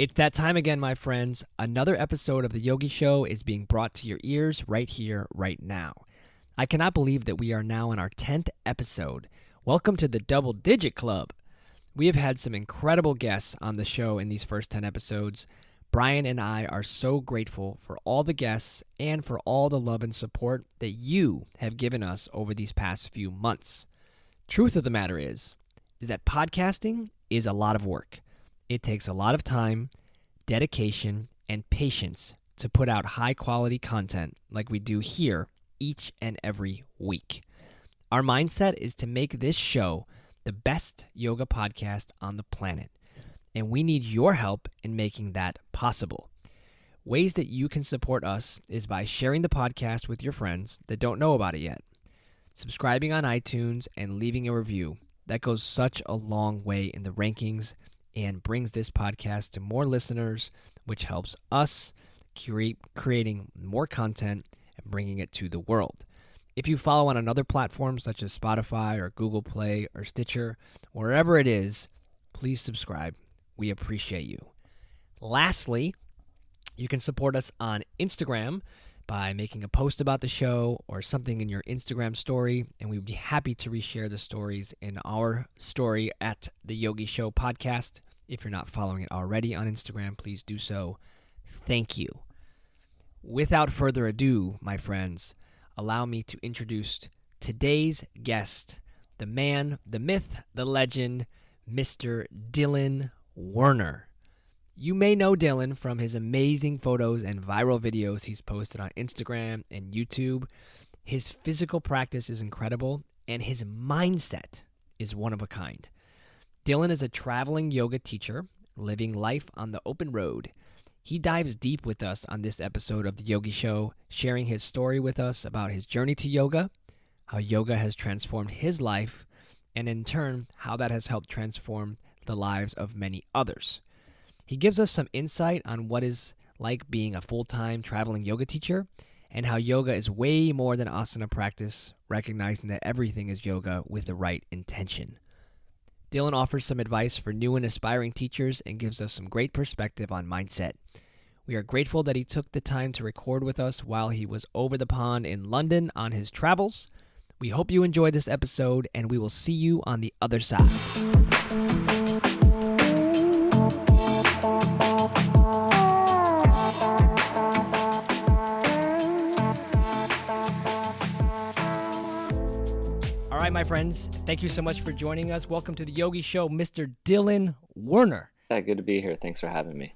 It's that time again, my friends. Another episode of The Yogi Show is being brought to your ears right here, right now. I cannot believe that we are now on our 10th episode. Welcome to the Double Digit Club. We have had some incredible guests on the show in these first 10 episodes. Brian and I are so grateful for all the guests and for all the love and support that you have given us over these past few months. Truth of the matter is that podcasting is a lot of work. It takes a lot of time, dedication, and patience to put out high-quality content like we do here each and every week. Our mindset is to make this show the best yoga podcast on the planet, and we need your help in making that possible. Ways that you can support us is by sharing the podcast with your friends that don't know about it yet, subscribing on iTunes, and leaving a review. That goes such a long way in the rankings and brings this podcast to more listeners, which helps us creating more content and bringing it to the world. If you follow on another platform such as Spotify or Google Play or Stitcher, wherever it is, please subscribe. We appreciate you. Lastly, you can support us on Instagram by making a post about the show or something in your Instagram story, and we'd be happy to reshare the stories in our story at the Yogi Show Podcast. If you're not following it already on Instagram, please do so. Thank you. Without further ado, my friends, allow me to introduce today's guest, the man, the myth, the legend, Mr. Dylan Werner. You may know Dylan from his amazing photos and viral videos he's posted on Instagram and YouTube. His physical practice is incredible, and his mindset is one of a kind. Dylan is a traveling yoga teacher living life on the open road. He dives deep with us on this episode of The Yogi Show, sharing his story with us about his journey to yoga, how yoga has transformed his life, and in turn, how that has helped transform the lives of many others. He gives us some insight on what it's like being a full-time traveling yoga teacher and how yoga is way more than asana practice, recognizing that everything is yoga with the right intention. Dylan offers some advice for new and aspiring teachers and gives us some great perspective on mindset. We are grateful that he took the time to record with us while he was over the pond in London on his travels. We hope you enjoyed this episode, and we will see you on the other side. All right, my friends, thank you so much for joining us. Welcome to the Yogi Show, Mr. Dylan Werner. Yeah, good to be here. Thanks for having me.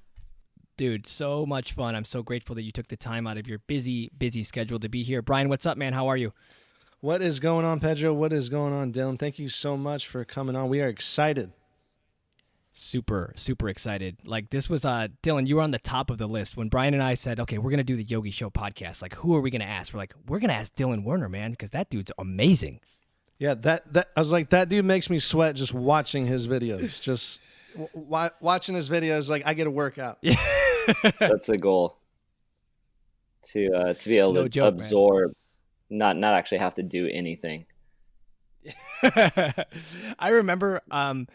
Dude, so much fun. I'm so grateful that you took the time out of your busy schedule to be here. Brian, what's up, man? How are you? What is going on, Pedro? What is going on, Dylan? Thank you so much for coming on. We are excited. Super, super excited. Like, this was, Dylan, you were on the top of the list. When Brian and I said, okay, we're going to do the Yogi Show podcast, like, who are we going to ask? We're like, we're going to ask Dylan Werner, man, because that dude's amazing. Yeah, that I was like, that dude makes me sweat just watching his videos. Just watching his videos, like, I get a workout. Yeah. That's the goal. To be able to joke, absorb, not actually have to do anything. I remember I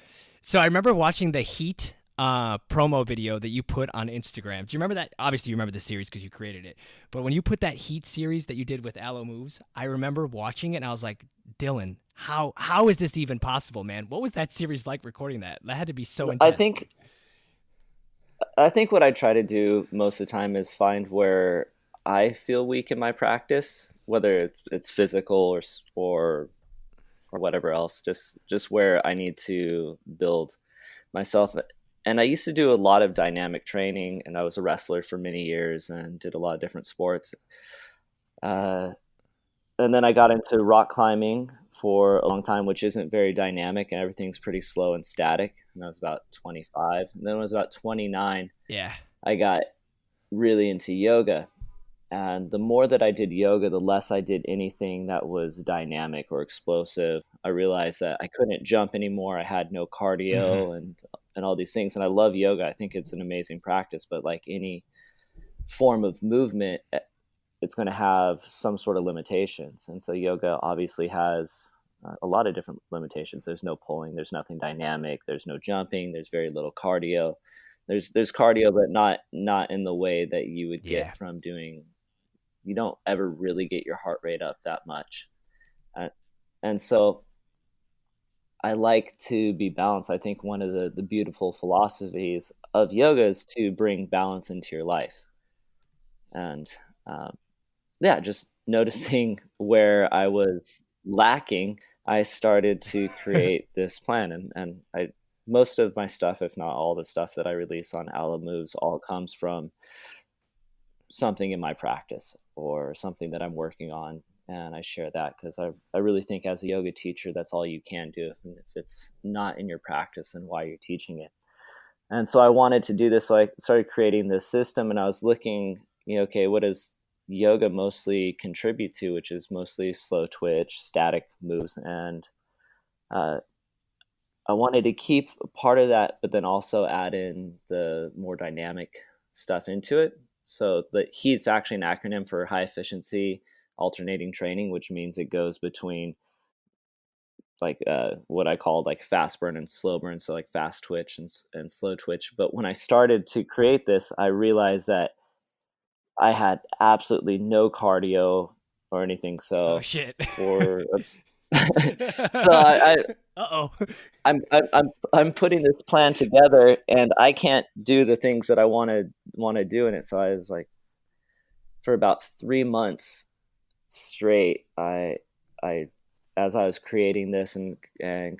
remember watching the Heat promo video that you put on Instagram. Do you remember that? Obviously you remember the series because you created it. But when you put that Heat series that you did with Alo Moves, I remember watching it and I was like, Dylan, how is this even possible, man? What was that series like recording that? That had to be so intense. I think what I try to do most of the time is find where I feel weak in my practice, whether it's physical or whatever else, just where I need to build myself. And I used to do a lot of dynamic training, and I was a wrestler for many years and did a lot of different sports. And then I got into rock climbing for a long time, which isn't very dynamic and everything's pretty slow and static. And I was about 25. And then when I was about 29, I got really into yoga. And the more that I did yoga, the less I did anything that was dynamic or explosive. I realized that I couldn't jump anymore. I had no cardio and all these things. And I love yoga. I think it's an amazing practice. But like any form of movement, it's going to have some sort of limitations. And so yoga obviously has a lot of different limitations. There's no pulling, there's nothing dynamic, there's no jumping, there's very little cardio. There's cardio, but not in the way that you would get from doing. You don't ever really get your heart rate up that much, and so I like to be balanced. I think one of the beautiful philosophies of yoga is to bring balance into your life, and just noticing where I was lacking, I started to create this plan, and most of my stuff, if not all the stuff that I release on Alo Moves, all comes from something in my practice or something that I'm working on. And I share that because I really think as a yoga teacher, that's all you can do. If it's not in your practice, and why you're teaching it. And so I wanted to do this. So I started creating this system, and I was looking, okay, what does yoga mostly contribute to, which is mostly slow twitch, static moves. And I wanted to keep part of that, but then also add in the more dynamic stuff into it. So the HEAT's actually an acronym for high efficiency alternating training, which means it goes between like what I call like fast burn and slow burn. So like fast twitch and slow twitch. But when I started to create this, I realized that I had absolutely no cardio or anything. So shit. I'm putting this plan together, and I can't do the things that I want to do in it. So I was like, for about 3 months straight, I as I was creating this and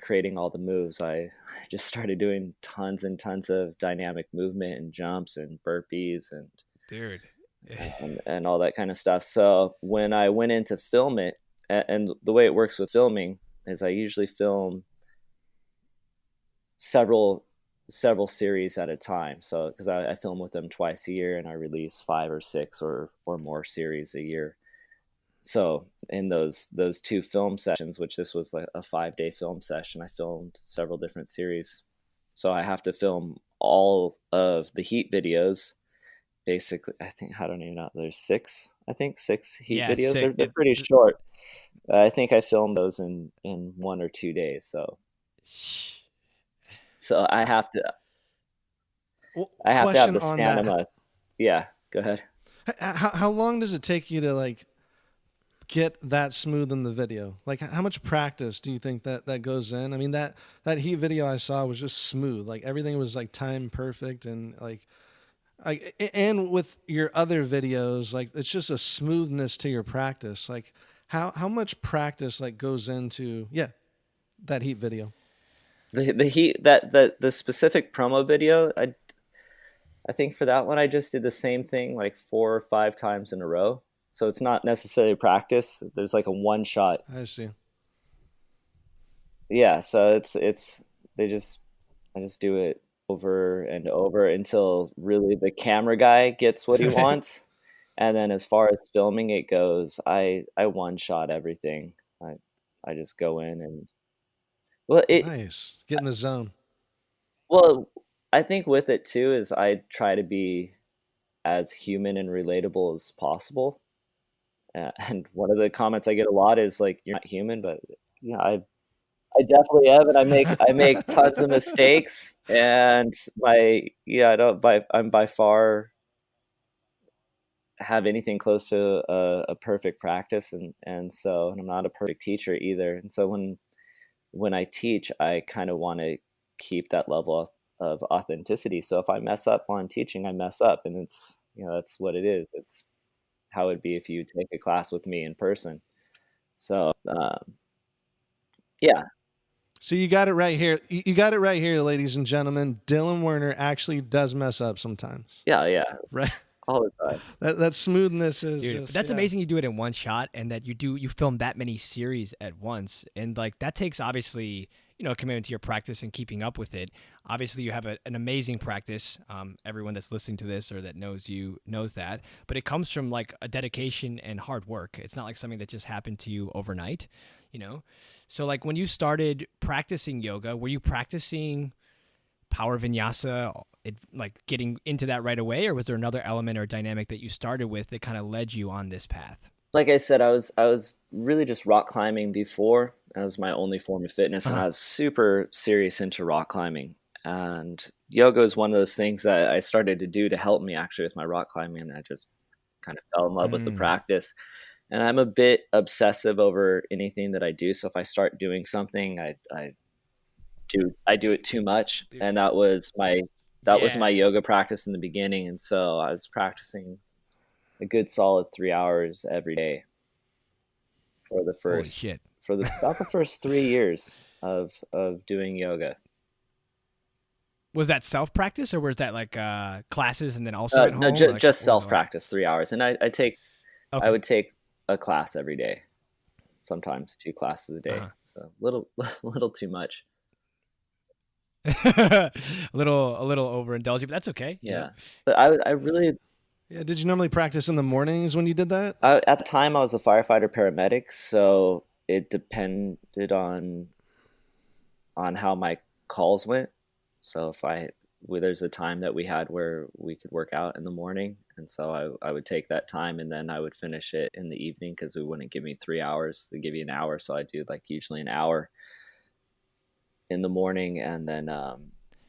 creating all the moves, I just started doing tons and tons of dynamic movement and jumps and burpees and dude and all that kind of stuff. So when I went in to film it, and the way it works with filming is I usually film several series at a time. So because I film with them twice a year, and I release 5 or 6 or more series a year. So in those 2 film sessions, which this was like a 5-day film session, I filmed several different series. So I have to film all of the HEAT videos. Basically, I don't even know. There's 6 HEAT videos. They're pretty short. I think I filmed those in 1 or 2 days. So I have to have the stamina. Yeah, go ahead. How long does it take you to like get that smooth in the video? Like how much practice do you think that goes in? I mean, that HEAT video I saw was just smooth. Like everything was like time perfect, and and with your other videos, like it's just a smoothness to your practice. Like how much practice like goes into that HEAT video? The HEAT, the specific promo video, I think for that one I just did the same thing like 4 or 5 times in a row. So it's not necessarily practice. There's like a one shot. I see. Yeah, so I just do it over and over until really the camera guy gets what he wants. And then as far as filming it goes, I one shot everything. I just go in and nice. Get in the zone. Well, I think with it too is I try to be as human and relatable as possible. And one of the comments I get a lot is like, "You're not human," but I definitely am, and I make tons of mistakes, and I'm by far have anything close to a perfect practice, and I'm not a perfect teacher either. And so when I teach, I kind of want to keep that level of authenticity. So if I mess up on teaching, I mess up, and it's that's what it is. It's how it'd be if you take a class with me in person. So yeah. So you got it right here. You got it right here, ladies and gentlemen. Dylan Werner actually does mess up sometimes. Yeah. Right. All the time. That smoothness is just, that's amazing. You do it in one shot, and that you film that many series at once, and like that takes obviously a commitment to your practice and keeping up with it. Obviously, you have an amazing practice. Everyone that's listening to this or that knows you knows that, but it comes from like a dedication and hard work. It's not like something that just happened to you overnight, So like when you started practicing yoga, were you practicing power vinyasa, like getting into that right away, or was there another element or dynamic that you started with that kind of led you on this path? Like I said, I was really just rock climbing before. That was my only form of fitness, and I was super serious into rock climbing. And yoga is one of those things that I started to do to help me actually with my rock climbing. And I just kind of fell in love with the practice. And I'm a bit obsessive over anything that I do. So if I start doing something, I do it too much. And that was my yoga practice in the beginning. And so I was practicing a good solid 3 hours every day for the first, about the first 3 years of doing yoga. Was that self-practice, or was that like classes and then also at home? No, just self-practice, 3 hours. And I would take a class every day, sometimes 2 classes a day. So little too much. a little overindulgent, but that's okay. Yeah. You know? But I really... Yeah. Did you normally practice in the mornings when you did that? At the time, I was a firefighter paramedic, so it depended on how my calls went. So there's a time that we had where we could work out in the morning. And so I would take that time and then I would finish it in the evening because we wouldn't give me 3 hours. They give you an hour. So I do like usually an hour in the morning. And then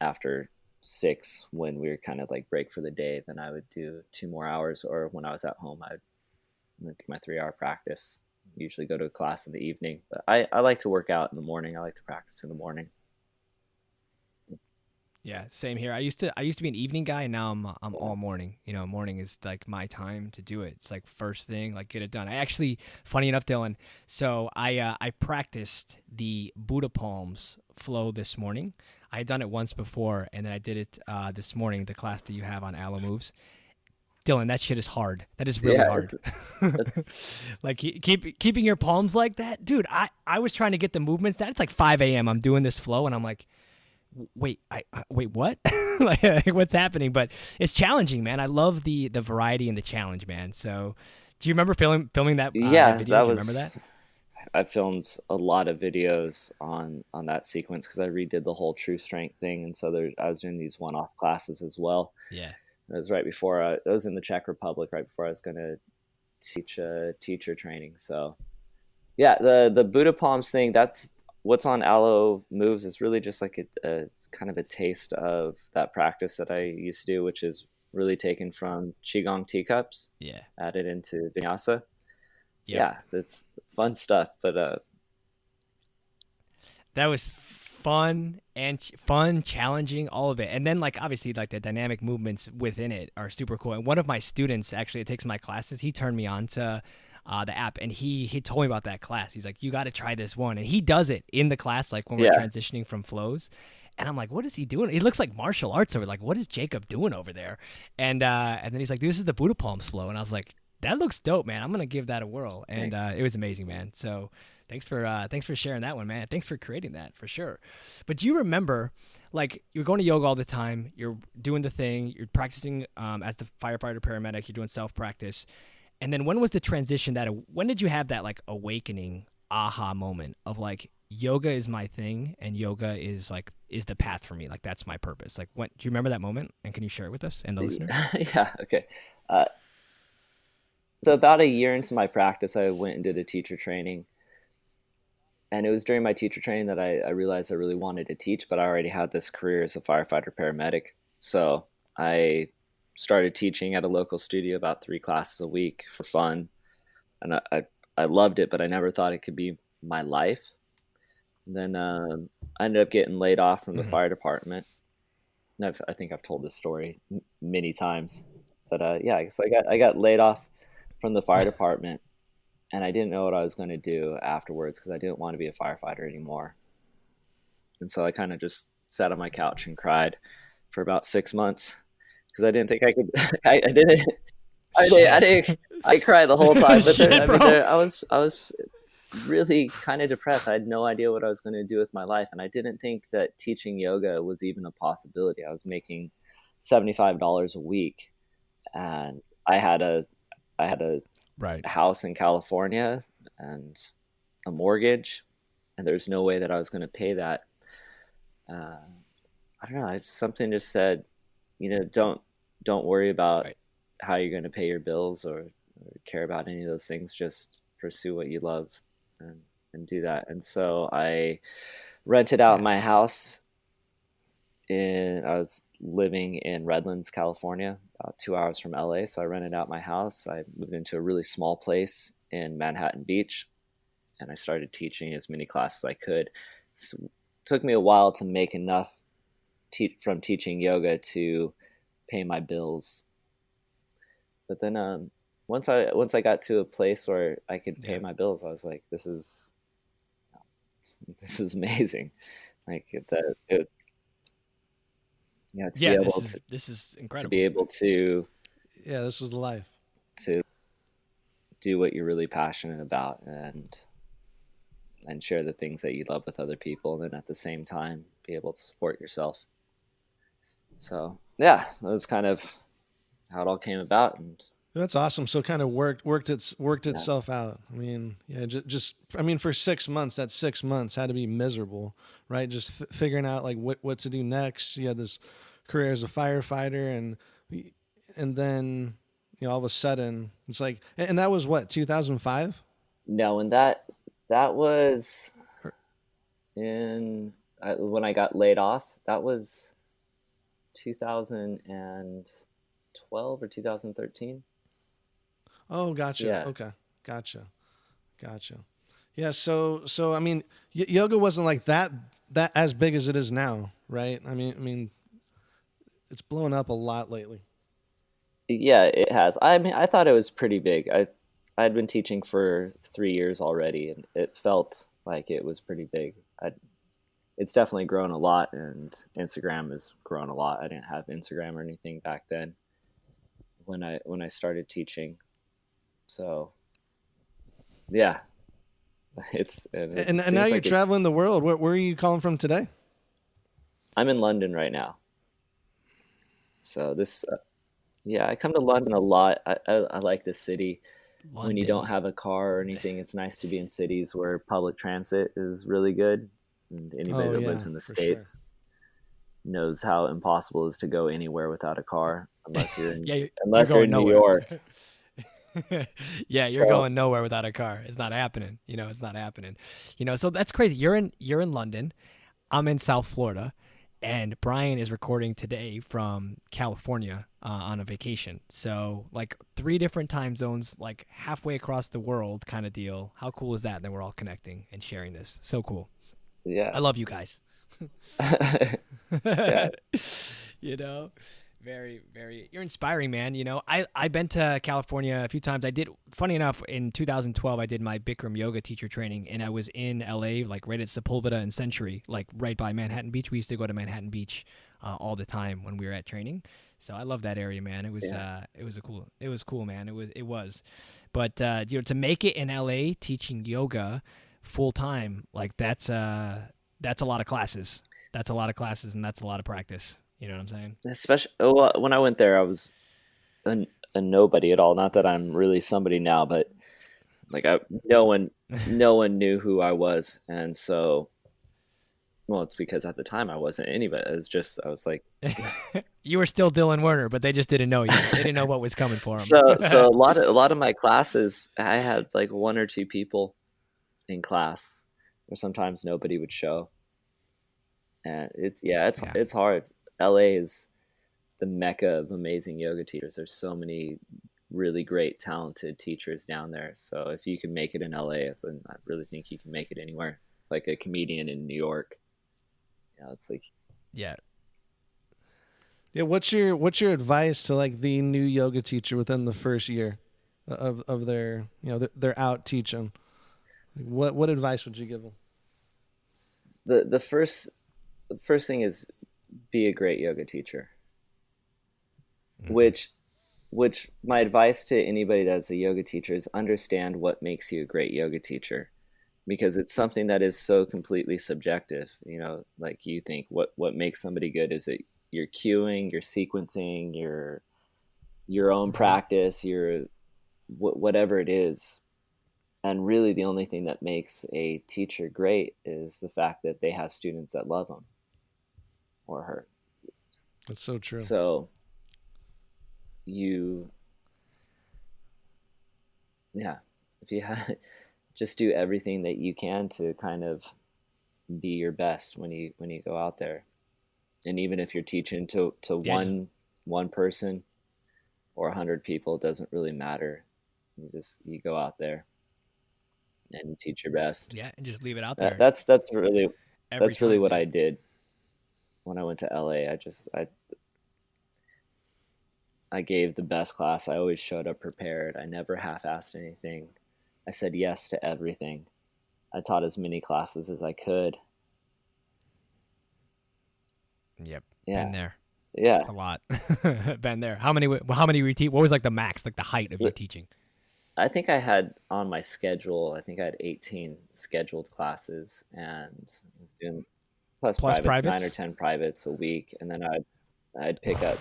after 6, when we were kind of like break for the day, then I would do 2 more hours. Or when I was at home, I would do my 3-hour practice, usually go to a class in the evening. But I like to work out in the morning. I like to practice in the morning. Yeah, same here. I used to be an evening guy, and now I'm all morning. You know, morning is like my time to do it. It's like first thing, like get it done. I actually, funny enough, Dylan. So I practiced the Buddha palms flow this morning. I had done it once before, and then I did it this morning. The class that you have on Alo Moves. Dylan, that shit is hard. That is really hard. Like keeping your palms like that, dude. I was trying to get the movements down. It's like 5 a.m. I'm doing this flow, and I'm like, wait, wait, what? Like, what's happening? But it's challenging, man. I love the variety and the challenge, man. So, do you remember filming that? Yeah, video? Do you remember that? I filmed a lot of videos on that sequence because I redid the whole true strength thing, and so I was doing these one-off classes as well. Yeah, it was right before I was in the Czech Republic, right before I was going to teach teacher training. So, yeah, the Buddha palms thing, that's what's on Alo Moves is really just like a kind of a taste of that practice that I used to do, which is really taken from Qigong teacups, added into Vinyasa. Yeah, that's fun stuff. But that was fun, challenging, all of it. And then like obviously like the dynamic movements within it are super cool. And one of my students actually takes my classes, he turned me on to the app, and he told me about that class. He's like, you got to try this one, and he does it in the class, like when we're transitioning from flows. And I'm like, what is he doing? He looks like martial arts over. Like, what is Jacob doing over there? And then he's like, this is the Buddha palms flow, and I was like, that looks dope, man. I'm gonna give that a whirl, and it was amazing, man. So thanks for sharing that one, man. Thanks for creating that for sure. But do you remember, like, you're going to yoga all the time, you're doing the thing, you're practicing as the firefighter paramedic, you're doing self practice. And then when was the transition when did you have that like awakening aha moment of like, yoga is my thing and yoga is the path for me? Like, that's my purpose. Like, do you remember that moment? And can you share it with us and the listener? Yeah. Okay. So about a year into my practice, I went and did a teacher training. And it was during my teacher training that I realized I really wanted to teach, but I already had this career as a firefighter paramedic. So I started teaching at a local studio about 3 classes a week for fun. And I loved it, but I never thought it could be my life. And then I ended up getting laid off from the fire department. And I think I've told this story many times. But so I got laid off from the fire department, and I didn't know what I was going to do afterwards because I didn't want to be a firefighter anymore. And so I kind of just sat on my couch and cried for about 6 months. Because I didn't think I could. I cried the whole time. But I was really kind of depressed. I had no idea what I was going to do with my life, and I didn't think that teaching yoga was even a possibility. I was making $75 a week, and I had a house in California and a mortgage, and there's no way that I was going to pay that. I don't know. Something just said, don't worry about how you're going to pay your bills or care about any of those things. Just pursue what you love and do that. And so I rented out my house I was living in Redlands, California, about 2 hours from LA. So I rented out my house. I moved into a really small place in Manhattan Beach, and I started teaching as many classes as I could. So it took me a while to make enough from teaching yoga to pay my bills. But then once I got to a place where I could pay my bills, I was like, this is amazing. Like it was, to be able this is incredible. To be able to this is life. To do what you're really passionate about and share the things that you love with other people, and then at the same time be able to support yourself. So that was kind of how it all came about. And that's awesome. So kind of worked itself out. I mean, for 6 months, that 6 months had to be miserable, right? Just figuring out like what to do next. You had this career as a firefighter, and then all of a sudden it's like, and that was what, 2005? No, and that was when I got laid off. That was 2012 or 2013. Oh, gotcha. Yeah. Okay. Gotcha. Yeah. So I mean, yoga wasn't like that as big as it is now, right? I mean, it's blown up a lot lately. Yeah, it has. I mean, I thought it was pretty big. I'd been teaching for 3 years already, and it felt like it was pretty big. It's definitely grown a lot, and Instagram has grown a lot. I didn't have Instagram or anything back then when I started teaching. So, yeah, and now you're traveling the world. Where are you calling from today? I'm in London right now. So this, I come to London a lot. I like this city. London. When you don't have a car or anything, it's nice to be in cities where public transit is really good. And anybody that lives in the States knows how impossible it is to go anywhere without a car, unless you're in, you're in New York. You're going nowhere without a car. It's not happening. It's not happening. So that's crazy. You're in London. I'm in South Florida, and Brian is recording today from California on a vacation. So like 3 different time zones, like halfway across the world kind of deal. How cool is that? And then we're all connecting and sharing this. So cool. Yeah. I love you guys. Yeah. Very, very, you're inspiring, man. I've been to California a few times. Funny enough, in 2012, I did my Bikram yoga teacher training, and I was in LA, like right at Sepulveda and Century, like right by Manhattan Beach. We used to go to Manhattan Beach all the time when we were at training. So I love that area, man. It was cool, man. It was. But to make it in LA teaching yoga full time, like that's a lot of classes. That's a lot of classes, and that's a lot of practice. You know what I'm saying? Especially when I went there, I was a nobody at all. Not that I'm really somebody now, but like no one knew who I was, and so, well, it's because at the time I wasn't anybody. I was like, you were still Dylan Werner, but they just didn't know you. They didn't know what was coming for them. So a lot of my classes, I had like 1 or 2 people in class, or sometimes nobody would show, and it's hard. LA is the mecca of amazing yoga teachers. There's so many really great, talented teachers down there. So if you can make it in LA, then I really think you can make it anywhere. It's like a comedian in New York. It's like, yeah. What's your advice to like the new yoga teacher within the first year of their they're out teaching? What advice would you give them? The first thing is, be a great yoga teacher. Mm-hmm. Which my advice to anybody that's a yoga teacher is understand what makes you a great yoga teacher, because it's something that is so completely subjective. Like you think what makes somebody good is it your cueing, your sequencing, your own practice, your whatever it is. And really the only thing that makes a teacher great is the fact that they have students that love them or her. That's so true. So if you just do everything that you can to kind of be your best when you go out there. And even if you're teaching to one person or 100 people, it doesn't really matter. You go out there and you teach your best. Yeah, and just leave it out there. That's really what I did when I went to LA. I gave the best class. I always showed up prepared. I never half-assed anything. I said yes to everything. I taught as many classes as I could. Yep. Yeah. Been there. Yeah. It's a lot. Been there. How many were you teaching? What was like the max, like the height of your teaching? I think I had on my schedule, I think I had 18 scheduled classes, and I was doing plus privates, 9 or 10 privates a week. And then I'd pick up,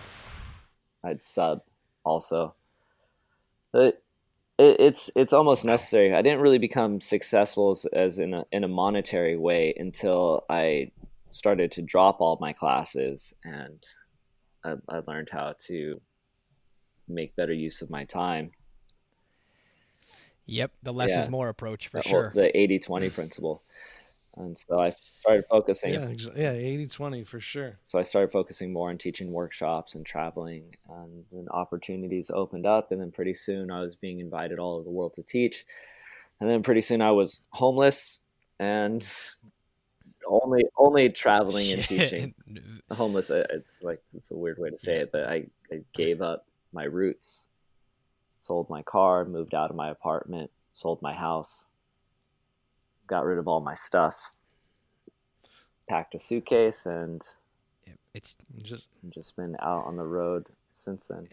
I'd sub also. But it's almost necessary. I didn't really become successful as in a monetary way until I started to drop all my classes, and I learned how to make better use of my time. Yep, the less is more approach for sure. The 80-20 principle. And so I started focusing. Yeah, 80-20 for sure. So I started focusing more on teaching workshops and traveling, and then opportunities opened up. And then pretty soon I was being invited all over the world to teach. And then pretty soon I was homeless and only traveling and teaching. Homeless, it's a weird way to say it, but I gave up my roots, sold my car, moved out of my apartment, sold my house, got rid of all my stuff, packed a suitcase, and it's just been out on the road since then.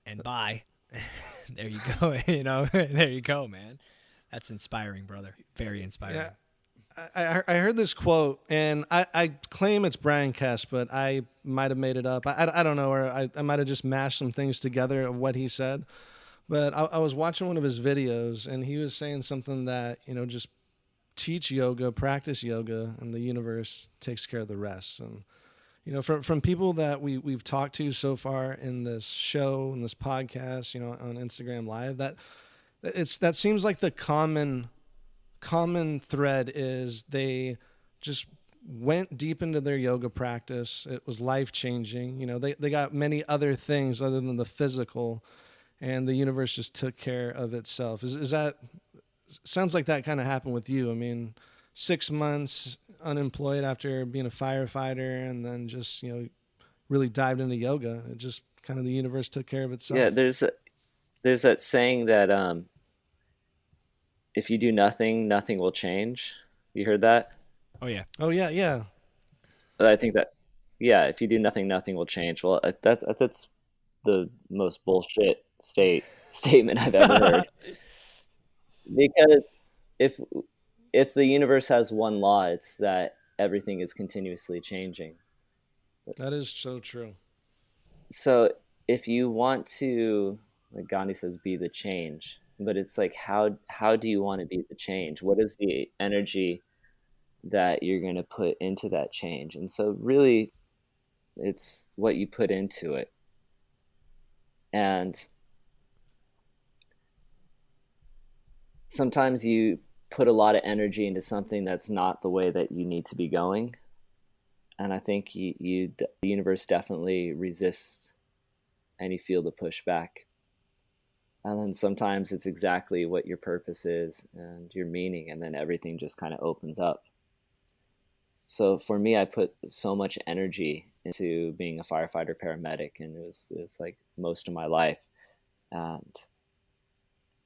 And bye. There you go. There you go, man. That's inspiring, brother. Very inspiring. Yeah. I heard this quote, and I claim it's Brian Kess, but I might have made it up. I don't know, or I might have just mashed some things together of what he said. But I was watching one of his videos, and he was saying something that, just teach yoga, practice yoga, and the universe takes care of the rest. And, from people that we've talked to so far in this show, in this podcast, on Instagram Live, that seems like the common thread is they just went deep into their yoga practice. It was life-changing. They got many other things other than the physical, and the universe just took care of itself. Is that, sounds like that kind of happened with you. I mean, 6 months unemployed after being a firefighter, and then just, really dived into yoga. It just kind of, the universe took care of itself. Yeah, there's that saying that if you do nothing, nothing will change. You heard that? Oh yeah. I think that, if you do nothing, nothing will change. Well, that's the most bullshit statement I've ever heard. Because if the universe has one law, it's that everything is continuously changing. That is so true. So if you want to, like Gandhi says, be the change, but it's like, how do you want to be the change? What is the energy that you're going to put into that change? And so really it's what you put into it. And sometimes you put a lot of energy into something that's not the way that you need to be going. And I think the universe definitely resists any feel the pushback. And then sometimes it's exactly what your purpose is and your meaning, and then everything just kind of opens up. So for me, I put so much energy into being a firefighter paramedic, and it was like most of my life. And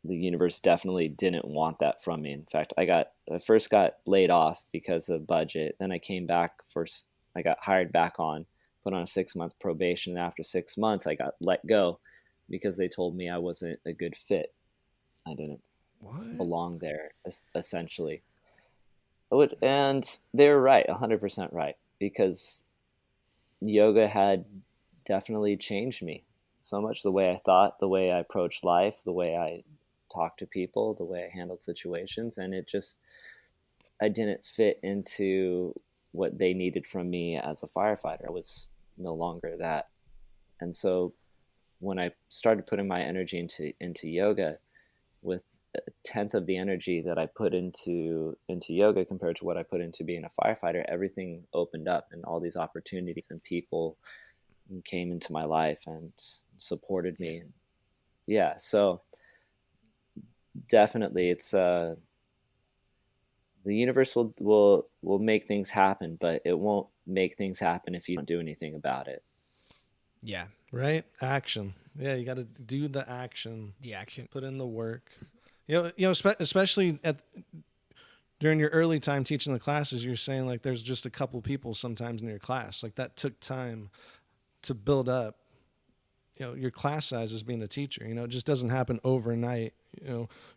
the universe definitely didn't want that from me. In fact, I first got laid off because of budget. Then I came back I got hired back on, put on a 6-month probation. And after 6 months, I got let go because they told me I wasn't a good fit. I didn't belong there, essentially. And they were right, 100% right, because yoga had definitely changed me so much. The way I thought, the way I approached life, the way I talked to people, the way I handled situations. And I didn't fit into what they needed from me as a firefighter. I was no longer that. And so when I started putting my energy into yoga with a tenth of the energy that I put into yoga compared to what I put into being a firefighter, everything opened up and all these opportunities and people came into my life and supported me. Yeah, so definitely it's the universe will make things happen, but it won't make things happen if you don't do anything about it. Yeah. Right? Action. Yeah, you got to do the action. The action. Put in the work. Especially during your early time teaching the classes, you're saying like there's just a couple people sometimes in your class. Like that took time to build up. Your class size as being a teacher. It just doesn't happen overnight.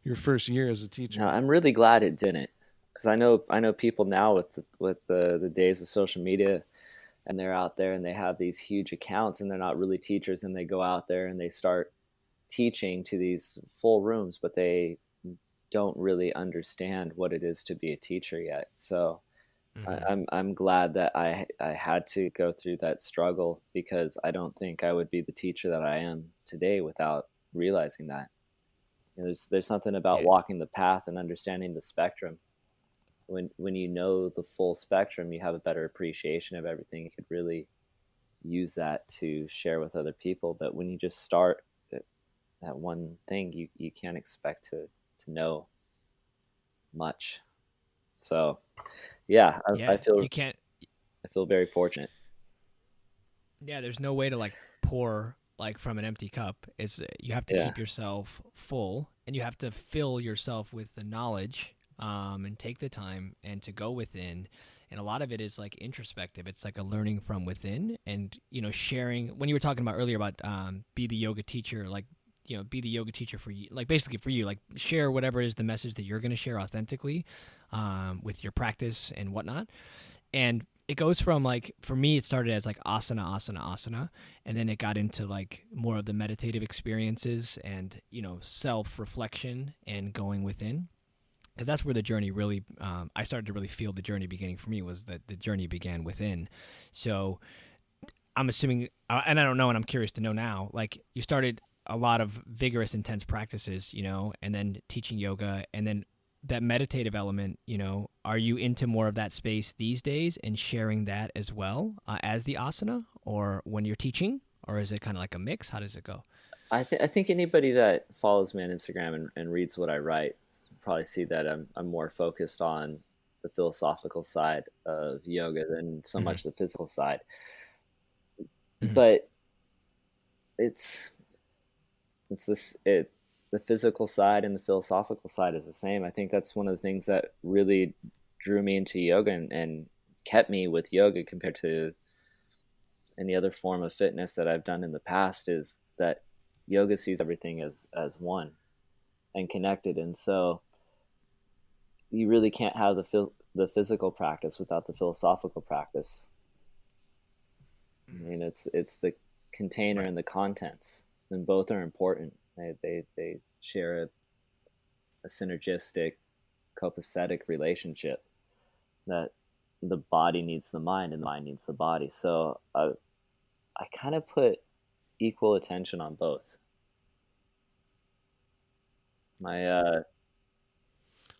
Your first year as a teacher. No, I'm really glad it didn't, because I know people now with the days of social media, and they're out there and they have these huge accounts and they're not really teachers, and they go out there and they start teaching to these full rooms, but they don't really understand what it is to be a teacher yet. So I'm glad that I had to go through that struggle, because I don't think I would be the teacher that I am today without realizing that. There's something about walking the path and understanding the spectrum. When you know the full spectrum, you have a better appreciation of everything. You could really use that to share with other people. But when you just start that one thing, you can't expect to know much. So I feel you can't. I feel very fortunate. Yeah, there's no way to like pour like from an empty cup. You have to keep yourself full, and you have to fill yourself with the knowledge, and take the time and to go within. And a lot of it is like introspective. It's like a learning from within, and sharing. When you were talking about earlier about be the yoga teacher, like be the yoga teacher for you, like basically for you, like share whatever is the message that you're going to share authentically, with your practice and whatnot. And it goes from like, for me, it started as like asana, and then it got into like more of the meditative experiences and self-reflection and going within, because that's where the journey really, I started to really feel the journey beginning for me was that the journey began within. So I'm assuming, and I don't know, and I'm curious to know now, like you started a lot of vigorous, intense practices, and then teaching yoga, and then that meditative element, are you into more of that space these days and sharing that as well, as the asana, or when you're teaching, or is it kind of like a mix? How does it go? I think anybody that follows me on Instagram and reads what I write probably see that I'm more focused on the philosophical side of yoga than so much the physical side. But the physical side and the philosophical side is the same. I think that's one of the things that really drew me into yoga and kept me with yoga compared to any other form of fitness that I've done in the past, is that yoga sees everything as one and connected. And so you really can't have the physical practice without the philosophical practice. I mean, it's the container and the contents, and both are important. They share a synergistic, copacetic relationship, that the body needs the mind and the mind needs the body. So I kind of put equal attention on both.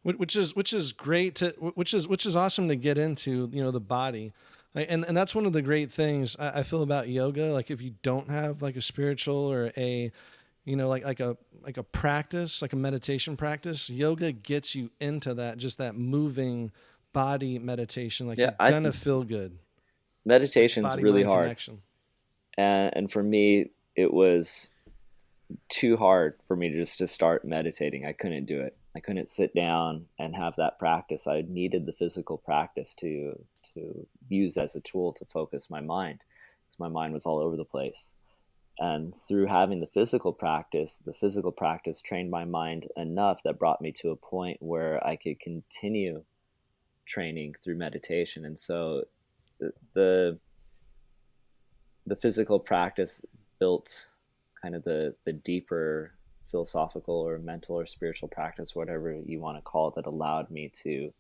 Which is great which is awesome to get into, the body. And that's one of the great things I feel about yoga. Like if you don't have like a spiritual or a, like a practice, like a meditation practice, yoga gets you into that, just that moving body meditation. Like you're gonna feel good. Meditation's really hard. Connection. And for me, it was too hard for me just to start meditating. I couldn't do it. I couldn't sit down and have that practice. I needed the physical practice to use as a tool to focus my mind, because my mind was all over the place. And through having the physical practice trained my mind enough that brought me to a point where I could continue training through meditation. And so the physical practice built kind of the deeper philosophical or mental or spiritual practice, whatever you want to call it, that allowed me to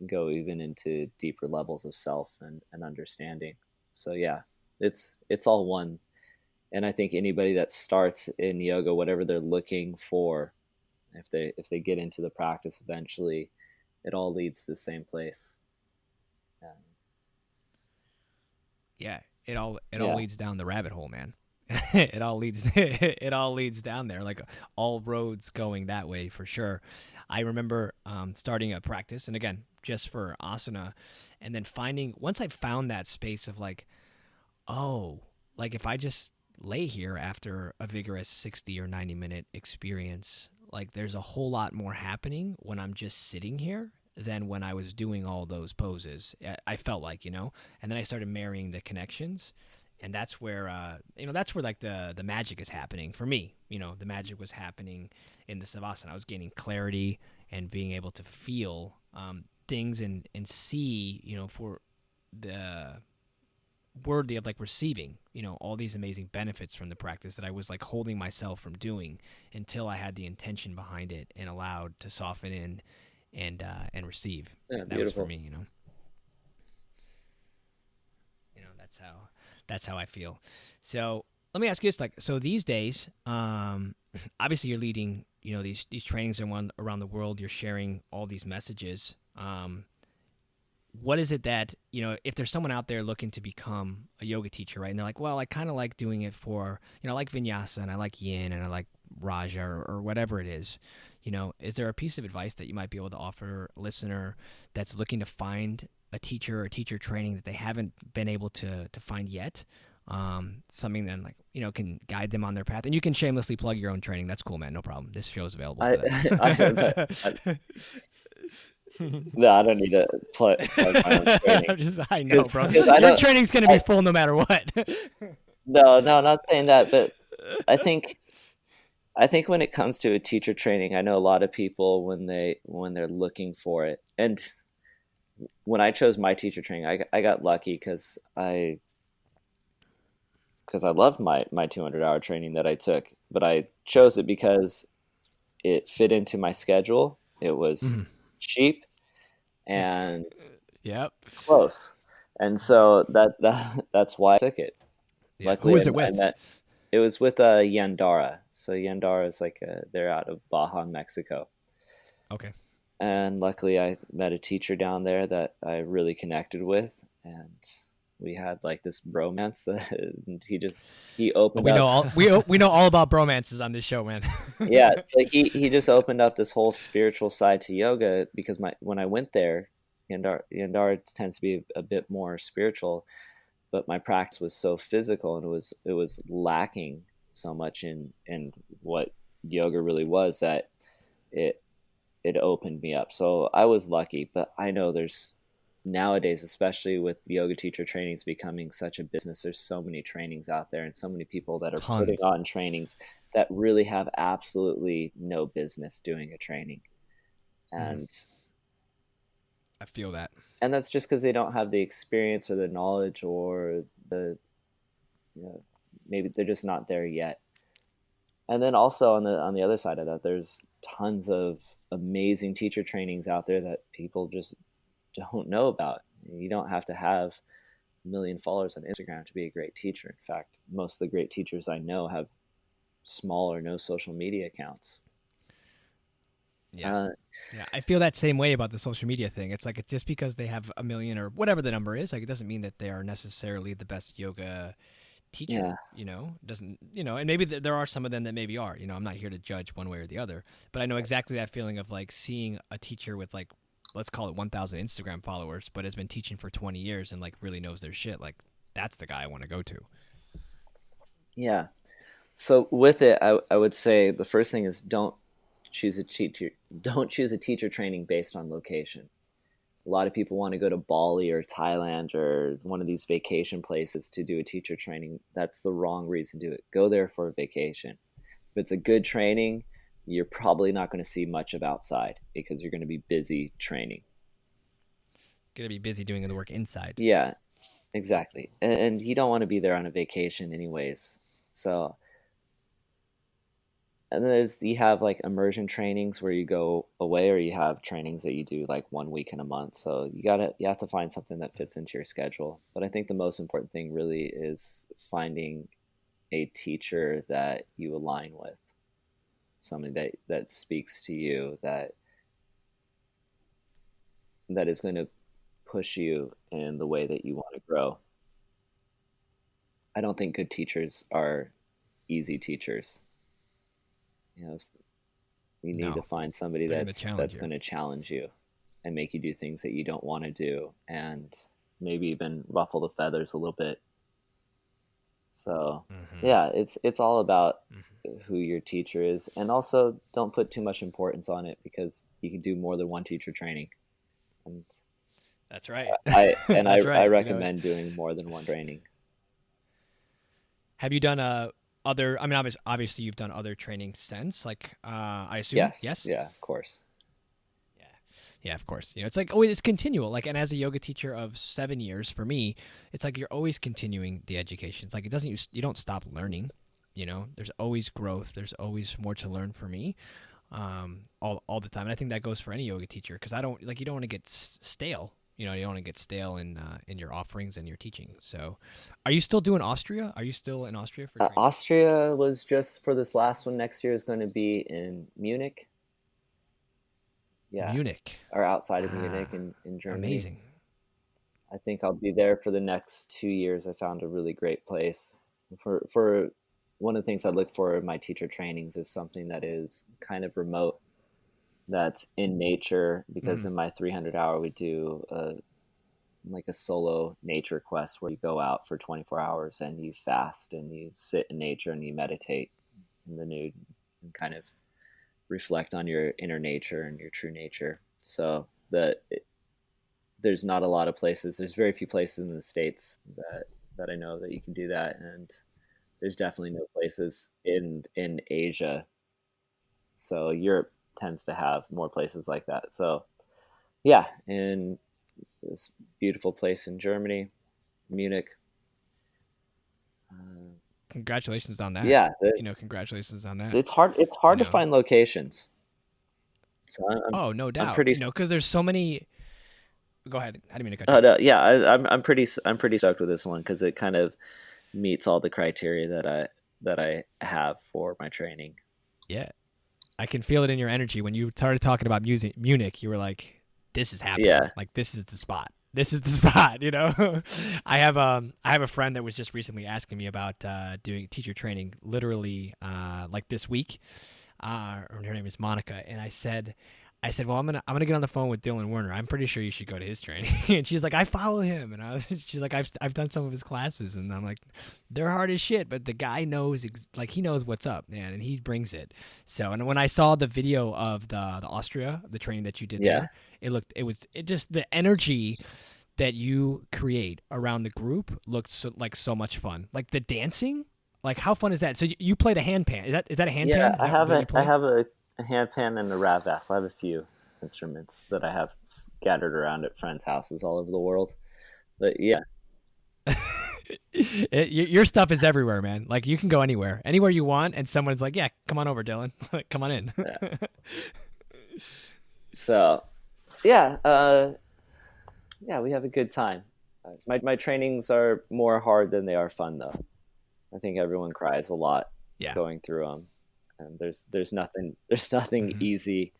go even into deeper levels of self and understanding. So yeah, it's all one. And I think anybody that starts in yoga, whatever they're looking for, If they get into the practice eventually, it all leads to the same place. Yeah, it all leads down the rabbit hole, man. It all leads down there, like all roads going that way for sure. I remember starting a practice, and again, just for asana, and then once I found that space of like, oh, like if I just lay here after a vigorous 60 or 90-minute experience, like there's a whole lot more happening when I'm just sitting here than when I was doing all those poses. I felt like, and then I started marrying the connections, and that's where that's where like the magic is happening for me. The magic was happening in the savasana. I was gaining clarity and being able to feel things and see, for the worthy of like receiving, all these amazing benefits from the practice that I was like holding myself from doing until I had the intention behind it and allowed to soften in and receive. Yeah, that beautiful. was for me, that's how I feel. So let me ask you this, like, so these days, obviously you're leading, these trainings around the world, you're sharing all these messages. What is it that, if there's someone out there looking to become a yoga teacher, right? And they're like, well, I kind of like doing it for, I like vinyasa and I like yin and I like raja or whatever it is. Is there a piece of advice that you might be able to offer a listener that's looking to find a teacher or teacher training that they haven't been able to find yet? Something that like, can guide them on their path. And you can shamelessly plug your own training. That's cool, man. No problem. This show is available for that. No, I don't need to plug my own training. I know, bro. Your training's going to be full no matter what. No, I'm not saying that, but I think when it comes to a teacher training, I know a lot of people when they're looking for it. And when I chose my teacher training, I got lucky because I loved my 200-hour training that I took, but I chose it because it fit into my schedule. It was cheap and close, and so that's why I took it. Yeah. Luckily, who was it with? It was with Yandara. So Yandara is like they're out of Baja, Mexico. Okay. And luckily, I met a teacher down there that I really connected with, and we had like this bromance that he opened up. We know all about bromances on this show, man. Yeah, it's like he just opened up this whole spiritual side to yoga because when I went there, Yandara tends to be a bit more spiritual, but my practice was so physical and it was lacking so much in what yoga really was that it opened me up. So I was lucky, but I know there's nowadays, especially with yoga teacher trainings becoming such a business, there's so many trainings out there and so many people that are putting on trainings that really have absolutely no business doing a training. And I feel that. And that's just because they don't have the experience or the knowledge or maybe they're just not there yet. And then also on the other side of that, there's tons of amazing teacher trainings out there that people just don't know about. You don't have to have 1 million followers on Instagram to be a great teacher. In fact, most of the great teachers I know have small or no social media accounts. Yeah. I feel that same way about the social media thing. It's like, it's just because they have 1 million or whatever the number is, like, it doesn't mean that they are necessarily the best yoga teacher. Doesn't, and maybe there are some of them that maybe are, I'm not here to judge one way or the other, but I know exactly that feeling of like seeing a teacher with like, let's call it 1,000 Instagram followers, but has been teaching for 20 years and like really knows their shit. Like, that's the guy I want to go to. Yeah. So with it, I would say the first thing is don't choose a teacher training based on location. A lot of people want to go to Bali or Thailand or one of these vacation places to do a teacher training. That's the wrong reason to do it. Go there for a vacation. If it's a good training, you're probably not going to see much of outside because you're going to be busy training. Going to be busy doing the work inside. Yeah, exactly. And you don't want to be there on a vacation anyways. So, and then you have like immersion trainings where you go away, or you have trainings that you do like 1 week in a month. So you have to find something that fits into your schedule. But I think the most important thing really is finding a teacher that you align with. something that speaks to you, that is going to push you in the way that you want to grow. I don't think good teachers are easy teachers. You know, you need to find somebody that's going to challenge you and make you do things that you don't want to do, and maybe even ruffle the feathers a little bit. So yeah, it's all about who your teacher is, and also don't put too much importance on it, because you can do more than one teacher training. And that's right. I recommend doing more than one training. Have you done other? I mean, obviously you've done other training since, like I assume. Yes. Yeah, of course. Yeah, of course. You know, it's like it's continual. Like, and as a yoga teacher of 7 years, for me, it's like you're always continuing the education. It's like you don't stop learning. You know, there's always growth. There's always more to learn for me, all the time. And I think that goes for any yoga teacher, because you don't want to get stale. You know, you don't want to get stale in your offerings and your teaching. So, are you still doing Austria? Are you still in Austria for training? Austria was just for this last one. Next year is going to be in Munich. Yeah. Munich. Or outside of Munich in Germany. Amazing. I think I'll be there for the next 2 years. I found a really great place. For one of the things I look for in my teacher trainings is something that is kind of remote, that's in nature, because in my 300 hour we do like a solo nature quest where you go out for 24 hours and you fast and you sit in nature and you meditate in the nude and kind of reflect on your inner nature and your true nature. So there's not a lot of places. There's very few places in the States that I know that you can do that, and there's definitely no places in Asia. So Europe tends to have more places like that. So yeah, in this beautiful place in Germany, Munich. Congratulations on that. Yeah, congratulations on that. It's hard to find locations. So no doubt. I'm pretty, because there's so many. Go ahead. I didn't mean to cut you. No, yeah, I'm pretty stoked with this one, because it kind of meets all the criteria that I have for my training. Yeah, I can feel it in your energy when you started talking about Munich. You were like, "This is happening. Yeah. Like, this is the spot. This is the spot." You know, I have a friend that was just recently asking me about doing teacher training, literally like this week. Her name is Monica, and I said, well, I'm gonna get on the phone with Dylan Werner. I'm pretty sure you should go to his training. And she's like, I follow him, and she's like, I've done some of his classes, and I'm like, they're hard as shit, but the guy knows he knows what's up, man, and he brings it. So, and when I saw the video of the Austria, the training that you did there, it just the energy that you create around the group looked so much fun. Like the dancing, like how fun is that? So you played a handpan. Is that a handpan? Yeah, I have a handpan and a ravas. I have a few instruments that I have scattered around at friends' houses all over the world. But yeah. Your stuff is everywhere, man. Like, you can go anywhere you want, and someone's like, yeah, come on over, Dylan. Come on in. Yeah. So, yeah, we have a good time. My trainings are more hard than they are fun, though. I think everyone cries a lot going through them. And there's nothing easy.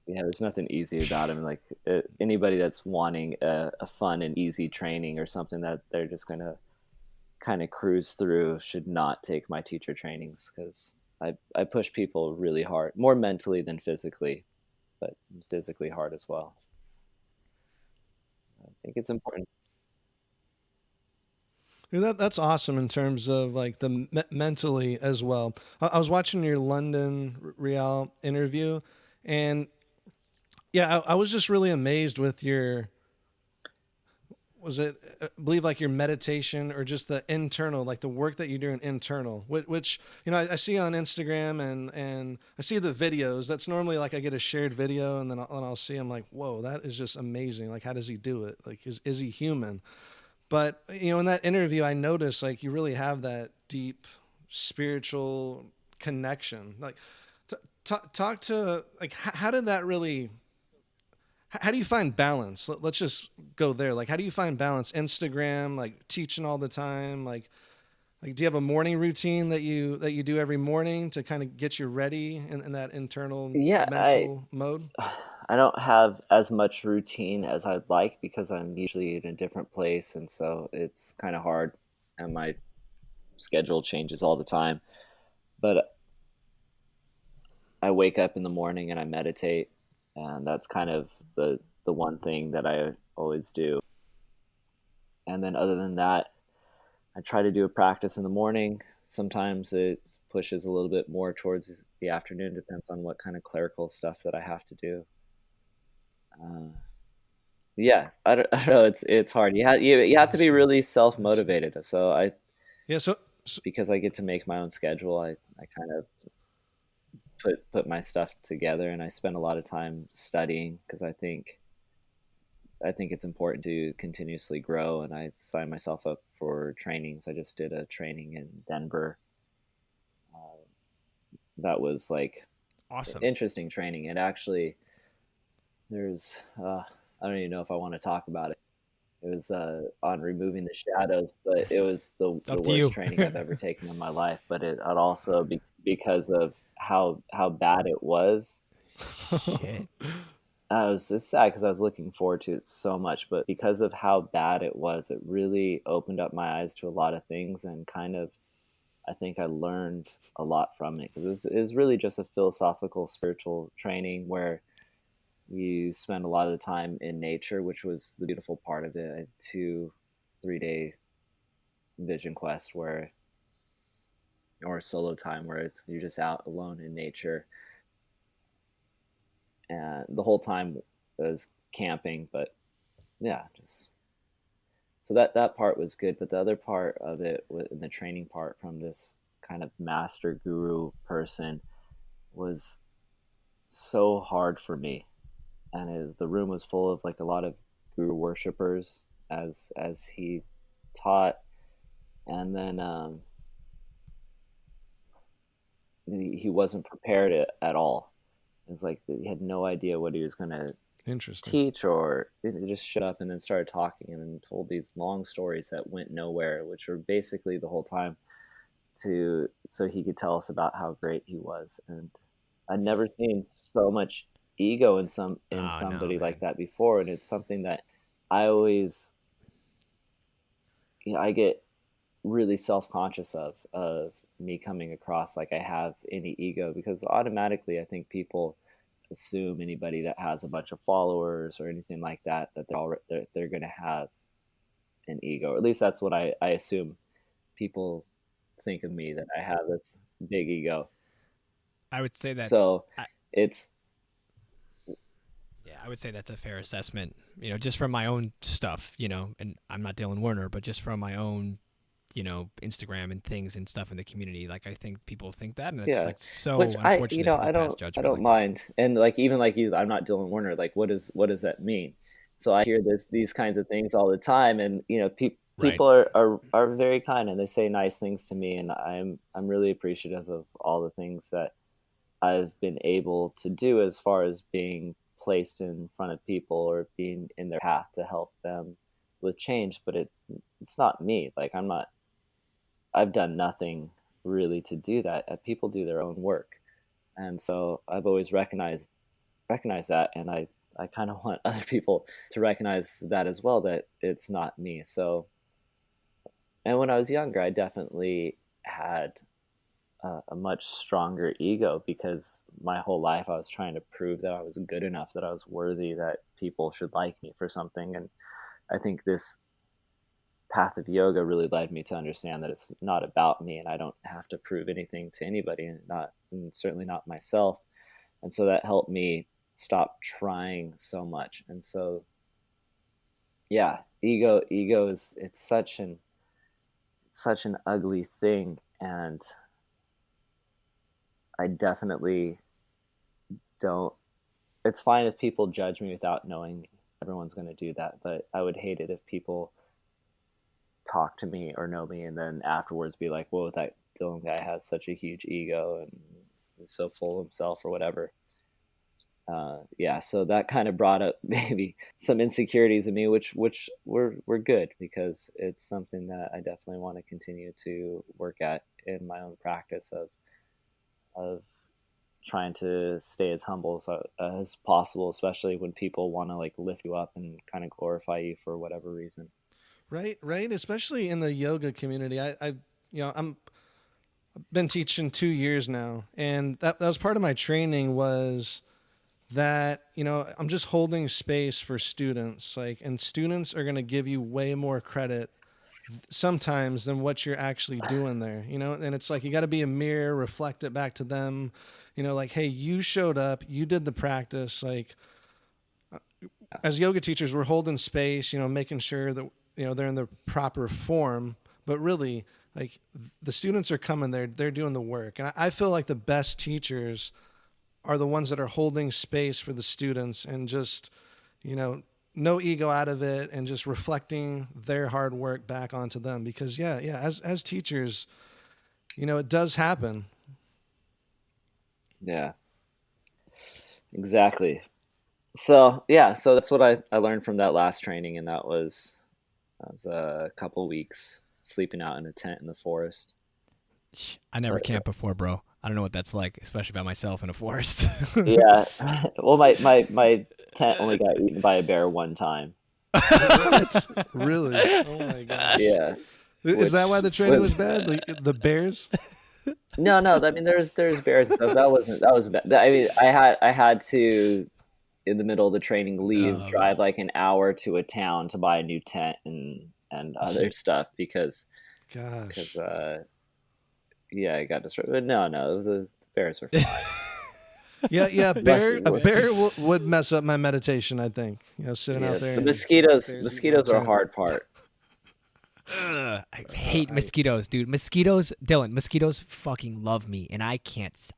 Yeah, there's nothing easy about them. Like anybody that's wanting a fun and easy training, or something that they're just gonna kind of cruise through, should not take my teacher trainings, because I push people really hard, more mentally than physically, but physically hard as well. I think it's important. That's awesome in terms of like the mentally as well. I was watching your London Real interview, and yeah, I was just really amazed with your, I believe like your meditation, or just the internal, like the work that you're doing internal, which I see on Instagram, and I see the videos. That's normally like I get a shared video, and then I'll see, I'm like, whoa, that is just amazing. Like, how does he do it? Like, is he human? But, in that interview, I noticed like you really have that deep spiritual connection. Like, talk to, like, how did that really, how do you find balance? Let's just go there. Like, how do you find balance? Instagram, like teaching all the time. Like, Like, do you have a morning routine that you do every morning to kind of get you ready in that internal mental mode? I don't have as much routine as I'd like because I'm usually in a different place, and so it's kind of hard, and my schedule changes all the time. But I wake up in the morning and I meditate, and that's kind of the one thing that I always do. And then other than that, I try to do a practice in the morning. Sometimes it pushes a little bit more towards the afternoon. Depends on what kind of clerical stuff that I have to do. I don't know. It's hard. You have to be really self motivated. So so because I get to make my own schedule, I kind of put my stuff together, and I spend a lot of time studying because I think it's important to continuously grow, and I sign myself up for trainings. I just did a training in Denver. That was like awesome, interesting training. It actually, there's I don't even know if I want to talk about it. It was on removing the shadows, but it was the worst training I've ever taken in my life. But it also because of how bad it was. Shit. I was just sad because I was looking forward to it so much, but because of how bad it was, it really opened up my eyes to a lot of things, and kind of, I think I learned a lot from it. It was really just a philosophical, spiritual training where you spend a lot of the time in nature, which was the beautiful part of it. A 2-3 day vision quest or a solo time where you're just out alone in nature. And the whole time I was camping, but yeah, just so that part was good. But the other part of it, in the training part from this kind of master guru person, was so hard for me. And the room was full of like a lot of guru worshippers as he taught, and then he wasn't prepared at all. It was like he had no idea what he was going to teach, or he just shut up and then started talking and then told these long stories that went nowhere, which were basically the whole time so he could tell us about how great he was. And I'd never seen so much ego in somebody like that before, and it's something that I always, I get really self-conscious of me coming across like I have any ego, because automatically I think people assume anybody that has a bunch of followers or anything like that they're going to have an ego, or at least that's what I assume people think of me, that I have this big ego. I would say that. So I would say that's a fair assessment. Just from my own stuff. And I'm not Dylan Werner, but just from my own, Instagram and things and stuff in the community. Like, I think people think that, and it's like so which unfortunate. I don't mind. And like, even like you, I'm not Dylan Werner. Like, what does that mean? So I hear these kinds of things all the time, and people are very kind, and they say nice things to me, and I'm really appreciative of all the things that I've been able to do as far as being placed in front of people or being in their path to help them with change. But it's not me. Like, I've done nothing really to do that. People do their own work, and so I've always recognized that, and I kind of want other people to recognize that as well, that it's not me. So, and when I was younger, I definitely had a much stronger ego, because my whole life I was trying to prove that I was good enough, that I was worthy, that people should like me for something. And I think this path of yoga really led me to understand that it's not about me, and I don't have to prove anything to anybody, and certainly not myself. And so that helped me stop trying so much. And so, yeah, ego is such an ugly thing, and I definitely don't. It's fine if people judge me without knowing me. Everyone's going to do that, but I would hate it if people talk to me or know me and then afterwards be like, "Whoa, that Dylan guy has such a huge ego and is so full of himself," or whatever. So that kind of brought up maybe some insecurities in me, which were good, because it's something that I definitely want to continue to work at in my own practice of trying to stay as humble as possible, especially when people want to like lift you up and kind of glorify you for whatever reason. Right. Especially in the yoga community. I've been teaching 2 years now, and that was part of my training, was that, I'm just holding space for students, and students are going to give you way more credit sometimes than what you're actually doing there, and it's like, you got to be a mirror, reflect it back to them, like, hey, you showed up, you did the practice. Like, as yoga teachers, we're holding space, making sure that, they're in the proper form, but really, like, the students are coming there, they're doing the work. And I feel like the best teachers are the ones that are holding space for the students, and just, no ego out of it, and just reflecting their hard work back onto them. Because as teachers, it does happen. Yeah, exactly. So that's what I learned from that last training, and that was a couple weeks sleeping out in a tent in the forest. I never camped before, bro. I don't know what that's like, especially by myself in a forest. Yeah. Well, my tent only got eaten by a bear one time. What? Really? Oh my gosh. Yeah. Is that why the training was bad? Like, the bears? No. I mean, there's bears and stuff. That was bad. I mean, I had to, in the middle of the training, drive like an hour to a town to buy a new tent and other stuff because I got destroyed. But no, the bears were fine. A bear would mess up my meditation, I think. Sitting out there. The mosquitoes are a hard part. I hate mosquitoes, dude. Mosquitoes fucking love me, and I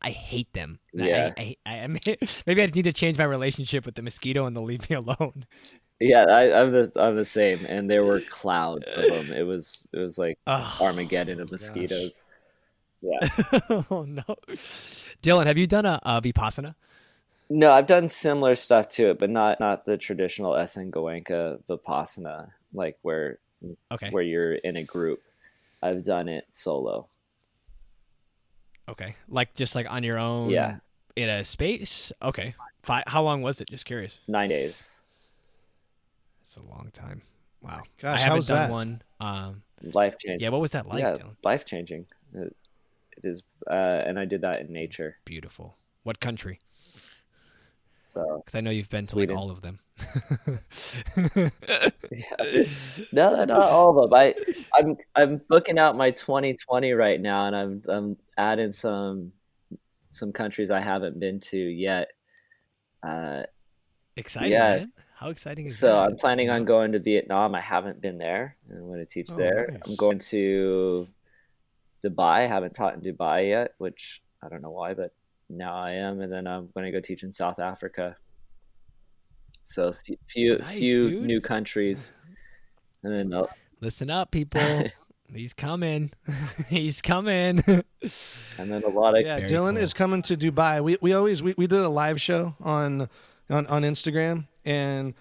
hate them. Yeah. Maybe I need to change my relationship with the mosquito, and they'll leave me alone. Yeah, I'm the same, and there were clouds of them. It was like Armageddon of mosquitoes. Gosh. Yeah. Oh no, Dylan, have you done a Vipassana? No, I've done similar stuff to it, but not the traditional Goenka Vipassana, like where you're in a group. I've done it solo. Okay, just like on your own. Yeah. In a space. Okay. How long was it? Just curious. 9 days. It's a long time. Wow. Gosh, I haven't done one. Life changing. Yeah, what was that like? Yeah, Dylan? life changing. It is, and I did that in nature. Beautiful. What country? So, because I know you've been Sweden. to like all of them. Yeah. No, not all of them. I'm booking out my 2020 right now, and I'm adding some countries I haven't been to yet. Exciting. Yes. Man. How exciting is that? So I'm planning on going to Vietnam. I haven't been there, and I'm going to teach there. Nice. I'm going to Dubai. I haven't taught in Dubai yet, which I don't know why, but now I am. And then I'm going to go teach in South Africa. So a few new countries. And then listen up, people. He's coming. He's coming. And then a lot of Dylan is coming to Dubai. We did a live show on Instagram, and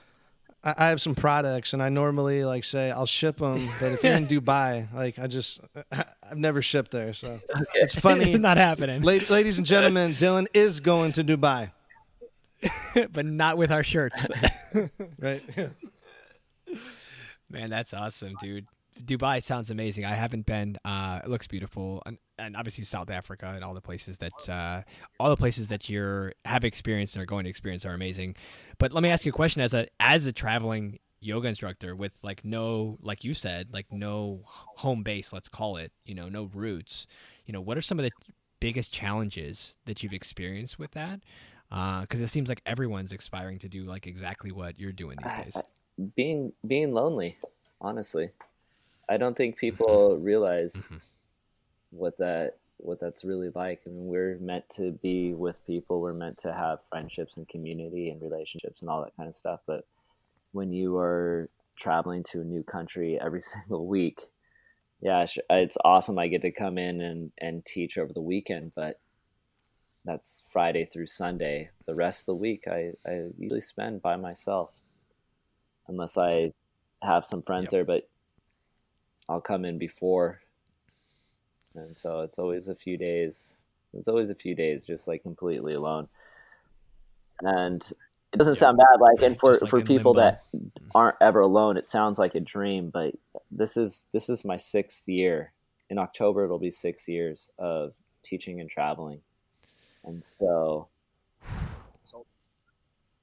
I have some products, and I normally say I'll ship them, but if you're in Dubai, I've never shipped there, so it's funny. Not happening. Ladies and gentlemen, Dylan is going to Dubai, but not with our shirts. Right? Man, that's awesome, dude. Dubai sounds amazing. I haven't been. It looks beautiful, and obviously South Africa and all the places that you have experienced and are going to experience are amazing. But let me ask you a question: as a traveling yoga instructor with no, like you said, no home base, let's call it, no roots. What are some of the biggest challenges that you've experienced with that? Because it seems like everyone's aspiring to do exactly what you're doing these days. Being lonely, honestly. I don't think people realize what that's really like. I mean, we're meant to be with people. We're meant to have friendships and community and relationships and all that kind of stuff. But when you are traveling to a new country every single week, it's awesome. I get to come in and teach over the weekend, but that's Friday through Sunday. The rest of the week I usually spend by myself, unless I have some friends there, but I'll come in before. And so it's always a few days. It's always a few days just like completely alone. And it doesn't sound bad, like, and for people that aren't ever alone, it sounds like a dream, but this is my 6th year. In October it'll be 6 years of teaching and traveling. And so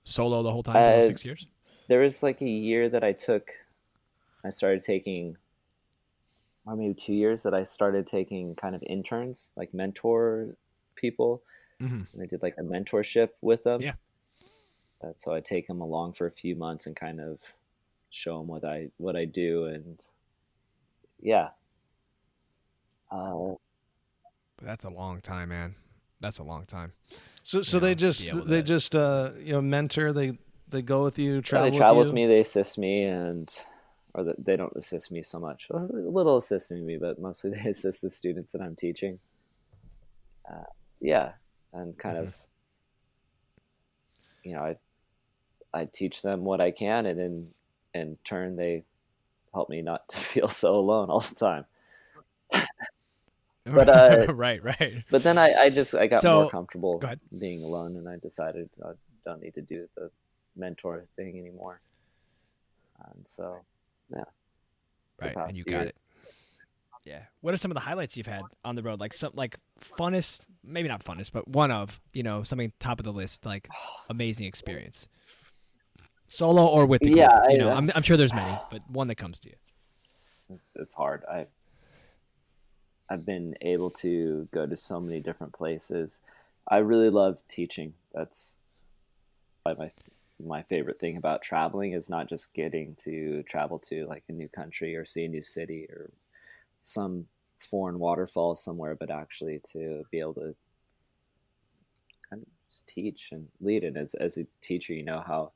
solo the whole time for those 6 years? There was like a year that I started taking, or maybe 2 years that I started taking kind of interns, like mentor people. And I did like a mentorship with them. Yeah. So I take them along for a few months and kind of show them what I do. And yeah. That's a long time, man. That's a long time. So they just mentor. They go with you, travel. They travel with me. They assist me, or they don't assist me so much. A little assisting me, but mostly they assist the students that I'm teaching. And kind of, I teach them what I can, and in turn they help me not to feel so alone all the time. But right. But then I got more comfortable being alone, and I decided I don't need to do the mentor thing anymore. And so, yeah. Right, and you got it. Yeah. What are some of the highlights you've had on the road? Like some funnest, maybe not funnest, but one of, something top of the list, like amazing experience. Solo or with the group. I'm sure there's many, but one that comes to you. It's hard. I've been able to go to so many different places. I really love teaching. That's my favorite thing about traveling, is not just getting to travel to like a new country or see a new city or some foreign waterfall somewhere, but actually to be able to kind of just teach and lead. And as a teacher, you know how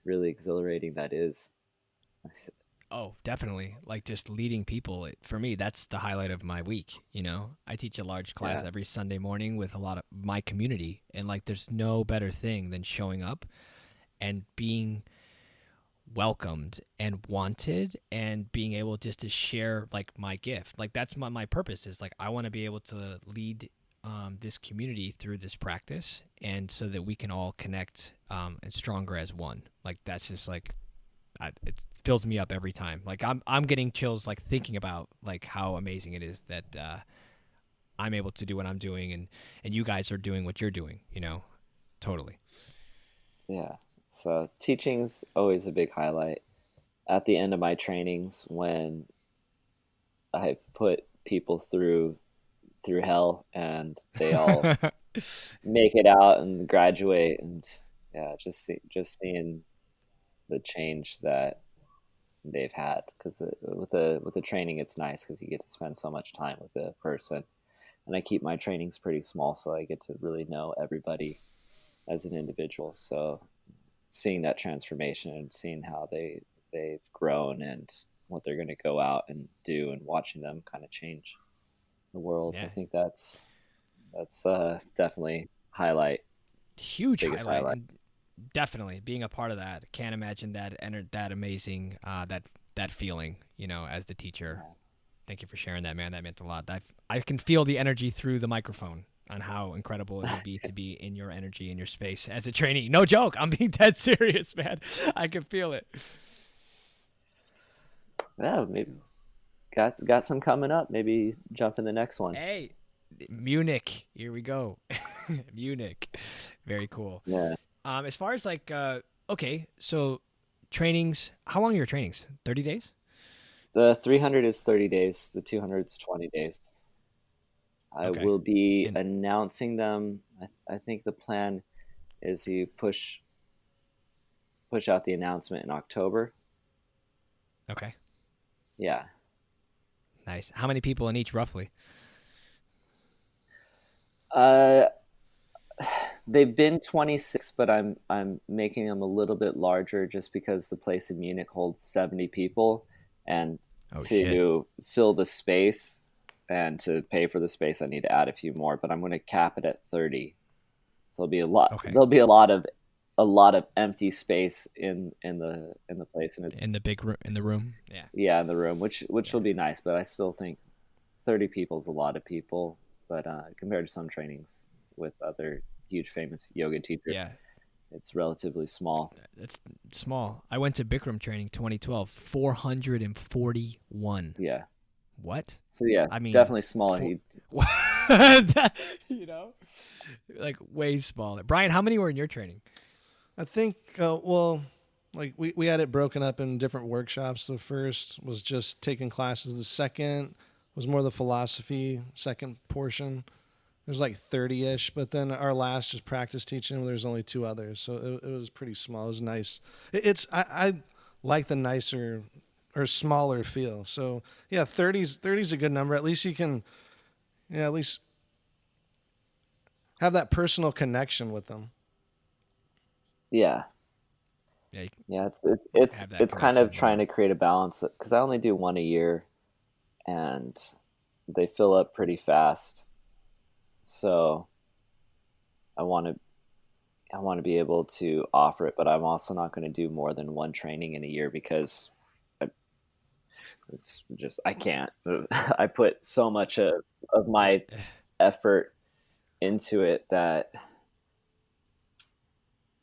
really exhilarating that is. Oh, definitely. Like just leading people. For me, that's the highlight of my week. I teach a large class every Sunday morning with a lot of my community. And like, there's no better thing than showing up and being welcomed and wanted and being able just to share like my gift. Like that's my purpose, is like, I want to be able to lead this community through this practice, and so that we can all connect and stronger as one. Like that's just like, it fills me up every time. Like I'm getting chills like thinking about like how amazing it is that I'm able to do what I'm doing, and you guys are doing what you're doing. Totally. Yeah. So teaching's always a big highlight. At the end of my trainings, when I've put people through hell and they all make it out and graduate, and just seeing the change that they've had, because with the training it's nice because you get to spend so much time with the person, and I keep my trainings pretty small so I get to really know everybody as an individual. So seeing that transformation and seeing how they've grown and what they're going to go out and do, and watching them kind of change the world, I think that's definitely huge highlight. Definitely being a part of that. Can't imagine that amazing that feeling, as the teacher. Thank you for sharing that, man. That meant a lot. I can feel the energy through the microphone on how incredible it would be to be in your energy, in your space as a trainee. No joke. I'm being dead serious, man. I can feel it. Yeah, maybe got some coming up. Maybe jump in the next one. Hey, Munich. Here we go. Munich. Very cool. Yeah. As far as like, okay, so trainings, how long are your trainings? 30 days? The 300 is 30 days. The 200 is 20 days. I will be announcing them. I think the plan is you push out the announcement in October. Okay. Yeah. Nice. How many people in each, roughly? They've been 26, but I'm making them a little bit larger just because the place in Munich holds 70 people, and fill the space, and to pay for the space, I need to add a few more. But I'm going to cap it at 30. So there'll be a lot. Okay. There'll be a lot of empty space in the place, and it's in the big room, in the room. Yeah, in the room, which will be nice. But I still think 30 people is a lot of people. But compared to some trainings with other huge famous yoga teachers, it's relatively small. It's small. I went to Bikram training 2012, 441. Yeah. What? So yeah, I mean, definitely smaller. You know, like way smaller. Brian, how many were in your training? I think, like we had it broken up in different workshops. The first was just taking classes. The second was more the philosophy, second portion. There's like 30-ish, but then our last just practice teaching. There's only 2 others, so it was pretty small. It was nice. I like the nicer or smaller feel. So yeah, 30's a good number. At least you can, at least have that personal connection with them. Yeah. Yeah, it's kind of trying to create a balance, because I only do 1 a year, and they fill up pretty fast. So I want to be able to offer it, but I'm also not going to do more than 1 training in a year, because it's just, I can't. I put so much of my effort into it that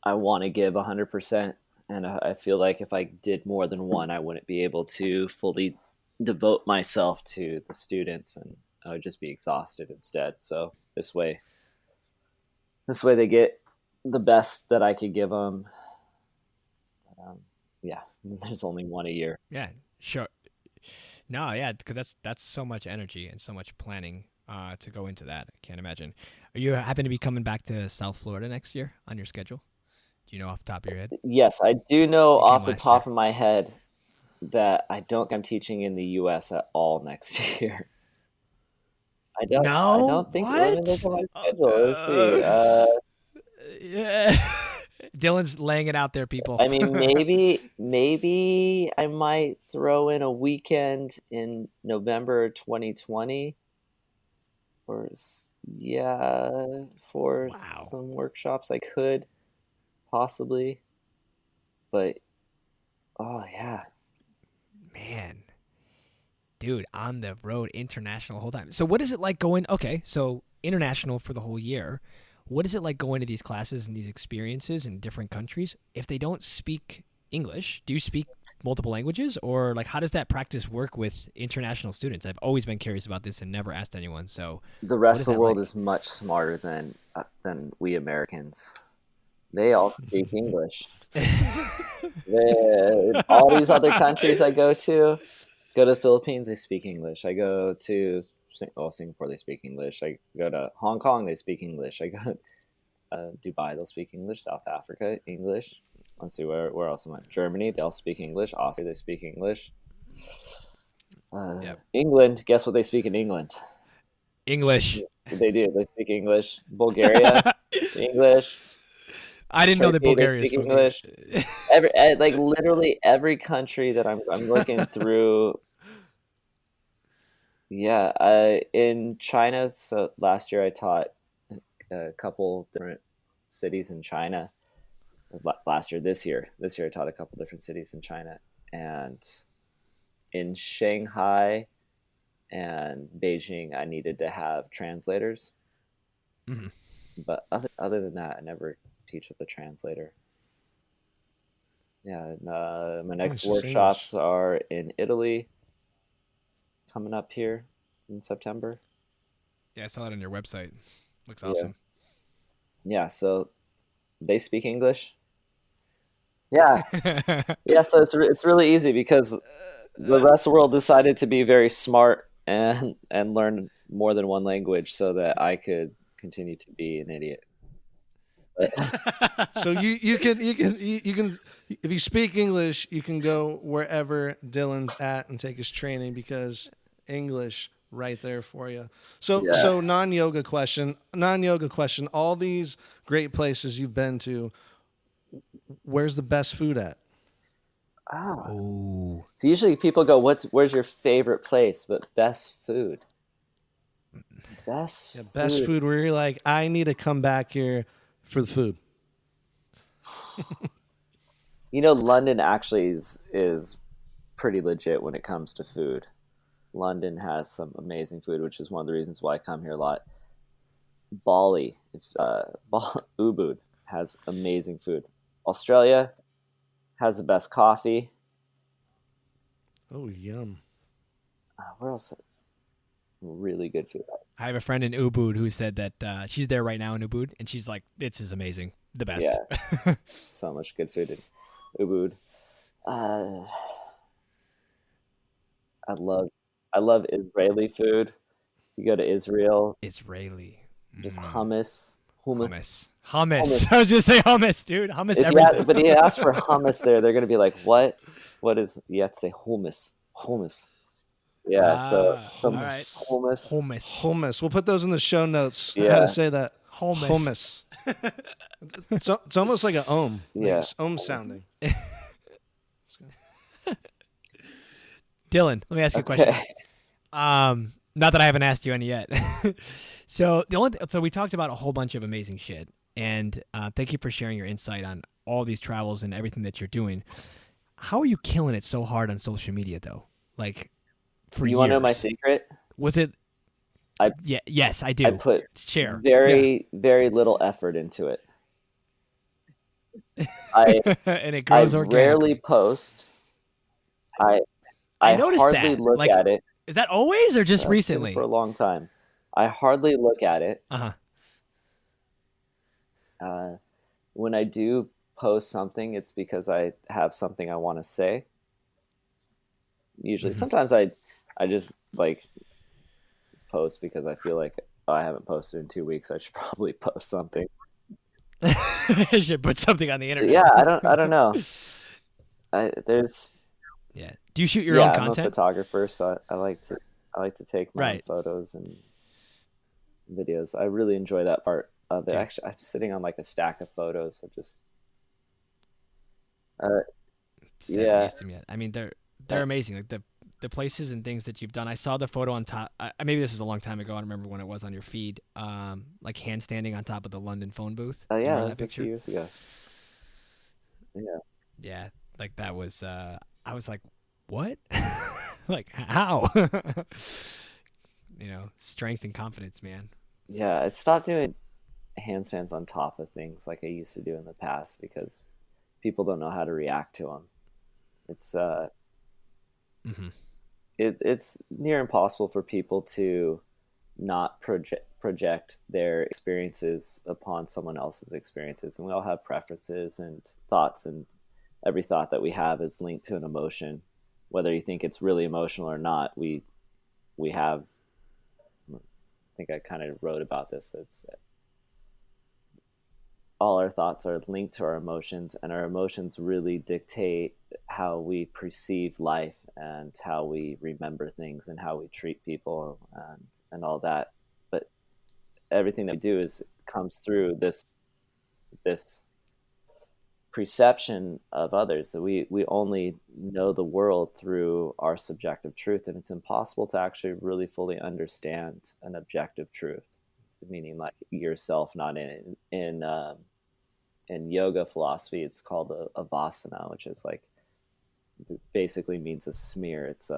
I want to give 100%. And I feel like if I did more than 1, I wouldn't be able to fully devote myself to the students, and I would just be exhausted instead. So this way they get the best that I could give them. There's only 1 a year. Yeah, sure. No, yeah, because that's so much energy and so much planning to go into that. I can't imagine. Are you happen to be coming back to South Florida next year on your schedule? Do you know off the top of your head? Yes, I do know off the top of my head that I don't think I'm teaching in the U.S. at all next year. I don't think. Let me look at my schedule. Let's see. Yeah. Dylan's laying it out there, people. I mean, maybe I might throw in a weekend in November 2020, for some workshops. I could possibly, but man, dude, on the road, international the whole time. So what is it like going? Okay, so international for the whole year. What is it like going to these classes and these experiences in different countries? If they don't speak English, do you speak multiple languages, or like how does that practice work with international students? I've always been curious about this and never asked anyone. So the rest of the world is much smarter than we Americans. They all speak English. All these other countries I go to the Philippines, they speak English. I go to Singapore, they speak English. I go to Hong Kong, they speak English. I go to Dubai, they'll speak English. South Africa, English. Let's see, where else am I? Germany, they all speak English. Austria, they speak English. England, guess what they speak in England? English. They do. They speak English. Bulgaria, English. I didn't know that Bulgaria speak English. Literally every country that I'm looking through. Yeah, in China. So last year I taught a couple different cities in China. This year I taught a couple different cities in China, and in Shanghai and Beijing, I needed to have translators. Mm-hmm. But other than that, I never teach with a translator. Yeah, and, my next workshops are in Italy, coming up here in September. Yeah, I saw it on your website. Looks awesome. Yeah, so they speak English. Yeah. Yeah, so it's really easy, because the rest of the world decided to be very smart and learn more than 1 language so that I could continue to be an idiot. So you can if you speak English, you can go wherever Dylan's at and take his training, because English right there for you. So non-yoga question. All these great places you've been to, where's the best food at? So usually people go, where's your favorite place? But best food. Best best food where you're like, I need to come back here for the food. London actually is pretty legit when it comes to food. London has some amazing food, which is one of the reasons why I come here a lot. Bali, Ubud has amazing food. Australia has the best coffee. Oh, yum. Where else is really good food? I have a friend in Ubud who said that she's there right now in Ubud, and she's like, "This is amazing, the best." Yeah, so much good food in Ubud. I love Israeli food. If you go to Israel, Israeli, just hummus. Hummus. I was gonna say hummus, dude. Hummus. But you ask for hummus there, they're gonna be like, "What? What is?" You have to say hummus. Yeah, so some hummus. We'll put those in the show notes. Yeah. How to say that? Hummus. It's almost like an ohm. Yeah, like ohm sounding. Dylan, let me ask you a question. Not that I haven't asked you any yet. So we talked about a whole bunch of amazing shit, and thank you for sharing your insight on all these travels and everything that you're doing. How are you killing it so hard on social media, though? Like, for you years. Want to know my secret? Was it? Yes, I do. I put share very little effort into it. And it grows organically. I rarely post. I noticed hardly that. look at it. Is that always or just recently? For a long time. I hardly look at it. When I do post something, it's because I have something I want to say. Usually, sometimes I just like post because I feel like I haven't posted in 2 weeks. I should probably post something. I should put something on the internet. Yeah, I don't know. Yeah. Do you shoot your own content? I'm a photographer, so I like to take my own photos and videos. I really enjoy that part of it. Dude. Actually, I'm sitting on like a stack of photos. I just used to me. I mean, they're amazing. Like the places and things that you've done. I saw the photo on top. Maybe this was a long time ago. I don't remember when it was on your feed. Like handstanding on top of the London phone booth. Oh yeah, that was a few years ago. Yeah. Yeah, like that was. I was like, what? Like how? Strength and confidence, man. Yeah, I stopped doing handstands on top of things like I used to do in the past because people don't know how to react to them. It's it's near impossible for people to not project their experiences upon someone else's experiences, and we all have preferences and thoughts, and every thought that we have is linked to an emotion, whether you think it's really emotional or not. We have, I think I kind of wrote about this. It's all our thoughts are linked to our emotions, and our emotions really dictate how we perceive life and how we remember things and how we treat people and all that. But everything that we do comes through this perception of others. So we only know the world through our subjective truth, and it's impossible to actually really fully understand an objective truth, meaning like yourself, not in yoga philosophy. It's called a Vipassana, which is like basically means a smear. It's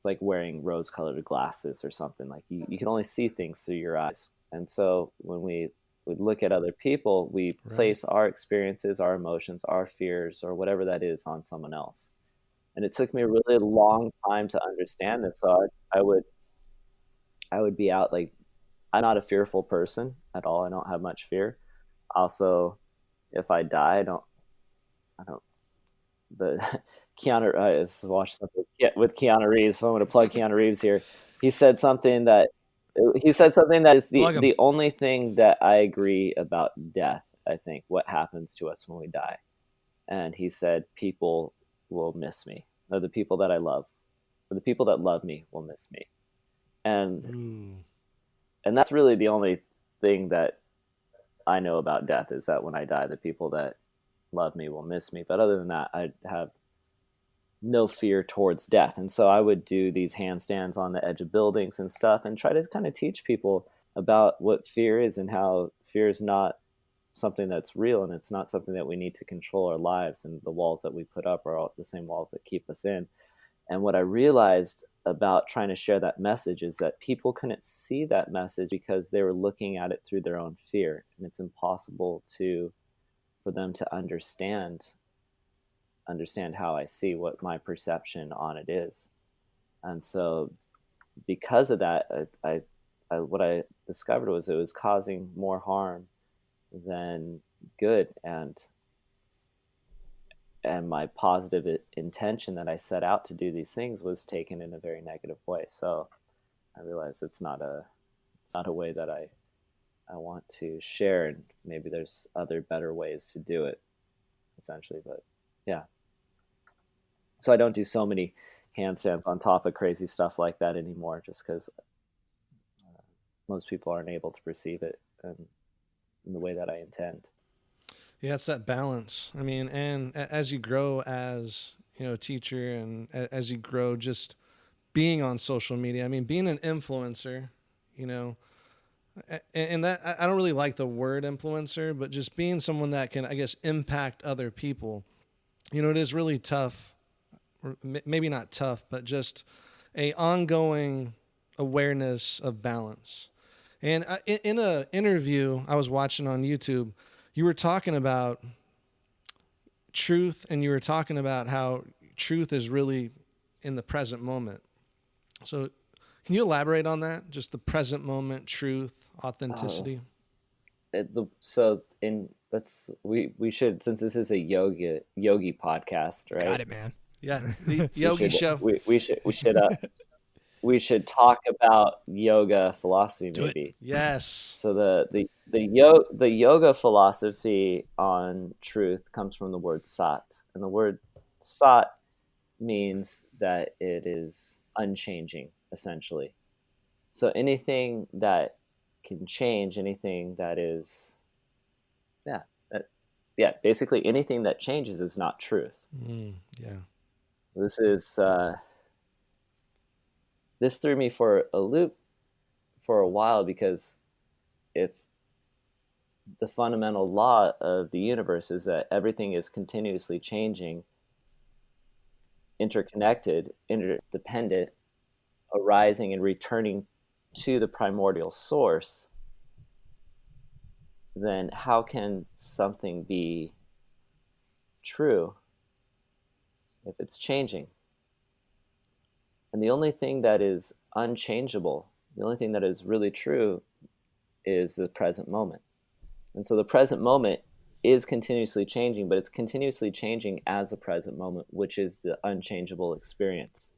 like wearing rose-colored glasses or something. Like you can only see things through your eyes, and so when we look at other people, we place our experiences, our emotions, our fears, or whatever that is on someone else. And it took me a really long time to understand this. So I would be out, like, I'm not a fearful person at all. I don't have much fear. Also, if I die, I don't Keanu, I just watched something with Keanu Reeves. So I'm going to plug Keanu Reeves here. He said something that is the only thing that I agree about death, I think, what happens to us when we die. And he said, people will miss me. Or the people that I love. Or the people that love me will miss me. And that's really the only thing that I know about death, is that when I die, the people that love me will miss me. But other than that, I have no fear towards death. And so I would do these handstands on the edge of buildings and stuff and try to kind of teach people about what fear is and how fear is not something that's real, and it's not something that we need to control our lives, and the walls that we put up are all the same walls that keep us in. And what I realized about trying to share that message is that people couldn't see that message because they were looking at it through their own fear, and it's impossible for them to understand how I see, what my perception on it is. And so because of that, what I discovered was it was causing more harm than good, and my positive intention that I set out to do these things was taken in a very negative way. So I realized it's not a way that I want to share, and maybe there's other better ways to do it, essentially. But yeah, so I don't do so many handstands on top of crazy stuff like that anymore, just because most people aren't able to perceive it in the way that I intend. Yeah, it's that balance. I mean, and as you grow as, a teacher, and as you grow just being on social media, I mean, being an influencer, and that, I don't really like the word influencer, but just being someone that can, I guess, impact other people, it is really tough, or maybe not tough, but just a ongoing awareness of balance. And in a interview I was watching on YouTube, you were talking about truth, and you were talking about how truth is really in the present moment. So can you elaborate on that? Just the present moment, truth, authenticity. We should, since this is a yogi podcast, right? Got it, man. Yeah, the yogi show. We should talk about yoga philosophy, maybe. Yes. So the yoga philosophy on truth comes from the word sat, and the word sat means that it is unchanging, essentially. So anything that can change, anything that is, basically anything that changes is not truth. This threw me for a loop for a while, because if the fundamental law of the universe is that everything is continuously changing, interconnected, interdependent, arising and returning to the primordial source, then how can something be true if it's changing? And the only thing that is unchangeable, the only thing that is really true, is the present moment. And so the present moment is continuously changing, but it's continuously changing as a present moment, which is the unchangeable experience.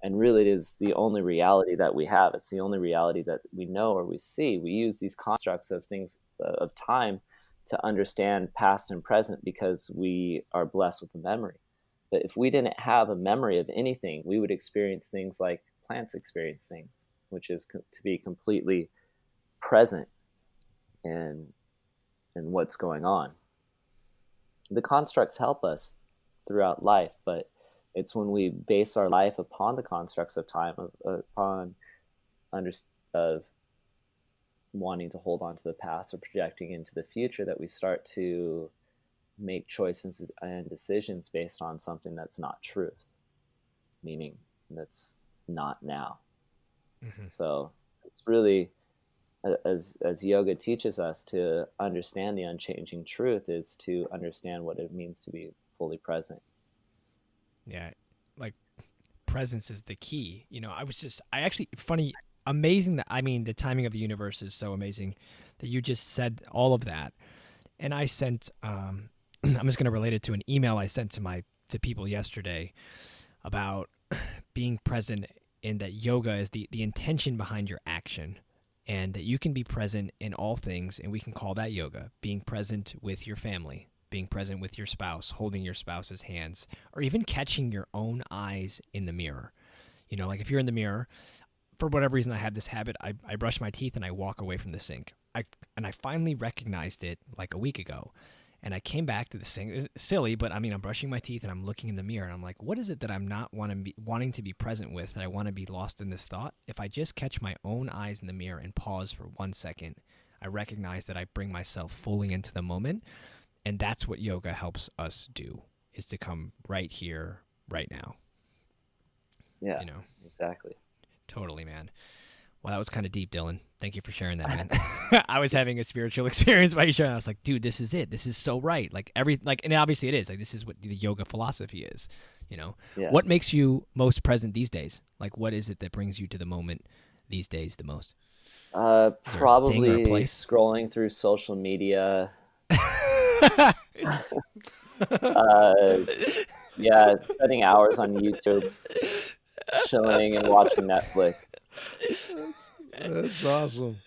And really, it is the only reality that we have. It's the only reality that we know or we see. We use these constructs of things, of time, to understand past and present because we are blessed with a memory. But if we didn't have a memory of anything, we would experience things like plants experience things, which is to be completely present in what's going on. The constructs help us throughout life, but it's when we base our life upon the constructs of time, of wanting to hold on to the past or projecting into the future, that we start to make choices and decisions based on something that's not truth, meaning that's not now. Mm-hmm. So it's really, as yoga teaches us, to understand the unchanging truth is to understand what it means to be fully present. Yeah, like presence is the key. Amazing that, the timing of the universe is so amazing that you just said all of that. And I sent, I'm just going to relate it to an email I sent to people yesterday about being present, in that yoga is the intention behind your action, and that you can be present in all things, and we can call that yoga. Being present with your family, being present with your spouse, holding your spouse's hands, or even catching your own eyes in the mirror. Like if you're in the mirror, for whatever reason, I have this habit, I brush my teeth and I walk away from the sink. I finally recognized it like a week ago. And I came back to this thing. It's silly, but I mean, I'm brushing my teeth and I'm looking in the mirror and I'm like, what is it that I'm not wanting to be present with, that I want to be lost in this thought? If I just catch my own eyes in the mirror and pause for 1 second, I recognize that I bring myself fully into the moment. And that's what yoga helps us do, is to come right here, right now. Yeah, you know, exactly. Totally, man. Well, that was kind of deep, Dylan. Thank you for sharing that, man. I was having a spiritual experience by you sharing. I was like, dude, this is it. This is so right. And obviously it is. Like, this is what the yoga philosophy is, you know? Yeah. What makes you most present these days? Like, what is it that brings you to the moment these days the most? Probably scrolling through social media. Yeah, spending hours on YouTube, chilling and watching Netflix. That's awesome.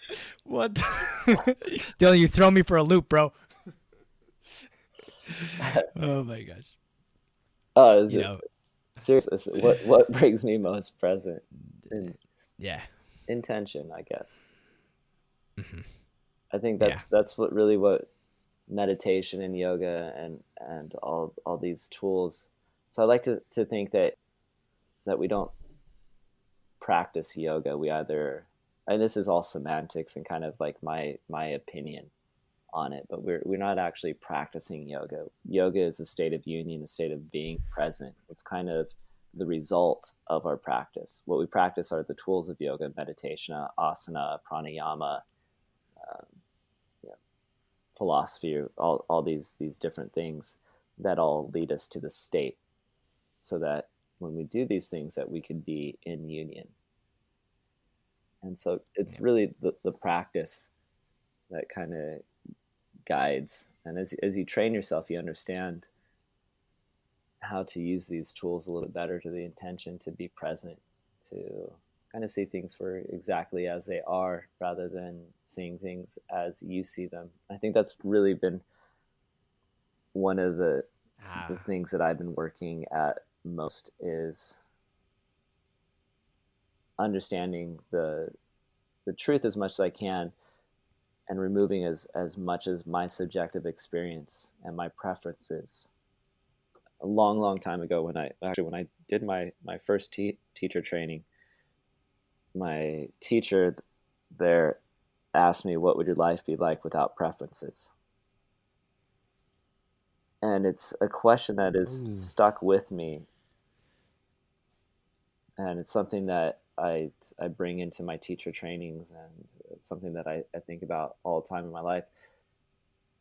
What? Dylan, you throw me for a loop, bro. Oh my gosh. Oh, seriously, what brings me most present? Intention, I guess. Mm-hmm. I think that's what meditation and yoga and all these tools. So I like to think that we don't practice yoga. We either, and this is all semantics and kind of like my opinion on it, but we're not actually practicing yoga. Yoga is a state of union, a state of being present. It's kind of the result of our practice. What we practice are the tools of yoga: meditation, asana, pranayama, philosophy, all these different things that all lead us to the state, so that when we do these things, that we can be in union. And so it's really the practice that kind of guides. And as you train yourself, you understand how to use these tools a little better, to the intention to be present, to kind of see things for exactly as they are, rather than seeing things as you see them. I think that's really been one of the things that I've been working at most, is understanding the truth as much as I can, and removing as much as my subjective experience and my preferences. A long time ago, when I did my first teacher training, my teacher there asked me, what would your life be like without preferences? And it's a question that is stuck with me. And it's something that I bring into my teacher trainings, and it's something that I think about all the time in my life,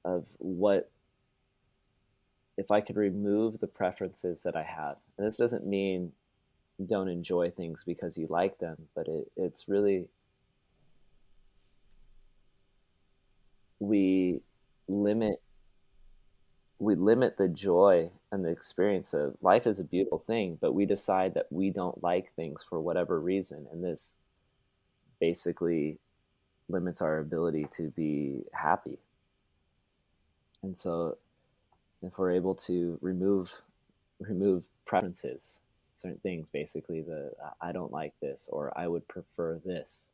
of what if I could remove the preferences that I have. And this doesn't mean don't enjoy things because you like them, but it's really, we limit the joy and the experience of life. Is a beautiful thing, but we decide that we don't like things for whatever reason, and this basically limits our ability to be happy. And so if we're able to remove preferences, certain things, basically I don't like this, or I would prefer this,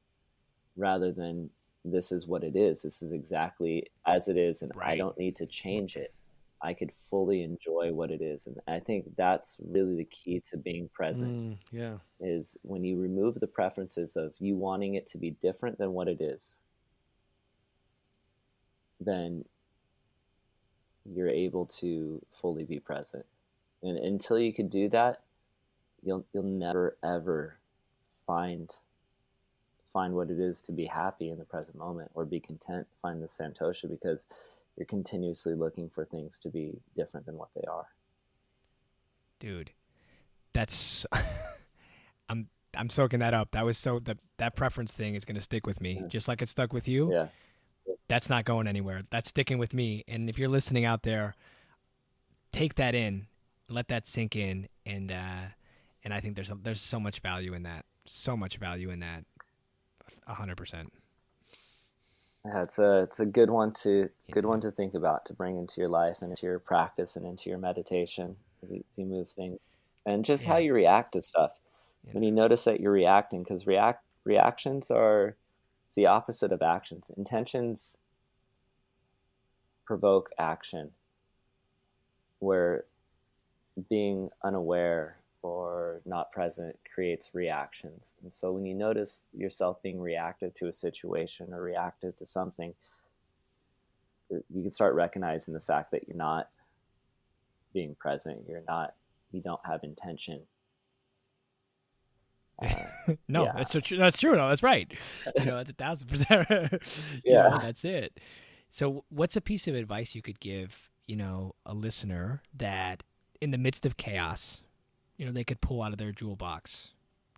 rather than this is what it is, this is exactly as it is, and I don't need to change it. I could fully enjoy what it is. And I think that's really the key to being present. Is when you remove the preferences of you wanting it to be different than what it is, then you're able to fully be present. And until you can do that, you'll never ever find what it is to be happy in the present moment, or be content, find the santosha, because you're continuously looking for things to be different than what they are. Dude, that's I'm soaking that up. That was that preference thing is going to stick with me, just like it stuck with you. Yeah. That's not going anywhere. That's sticking with me. And if you're listening out there, take that in, let that sink in, and I think there's so much value in that. So much value in that. 100%. Yeah, it's a good one to think about, to bring into your life and into your practice and into your meditation as you move things, and just how you react to stuff. When you notice that you're reacting, because reactions are, it's the opposite of actions. Intentions provoke action, where being unaware or not present creates reactions. And so when you notice yourself being reactive to a situation or reactive to something, you can start recognizing the fact that you're not being present. You don't have intention. No, yeah. That's so true. That's true. No, that's right. That's 1,000%. Yeah. That's it. So what's a piece of advice you could give, a listener that in the midst of chaos, they could pull out of their jewel box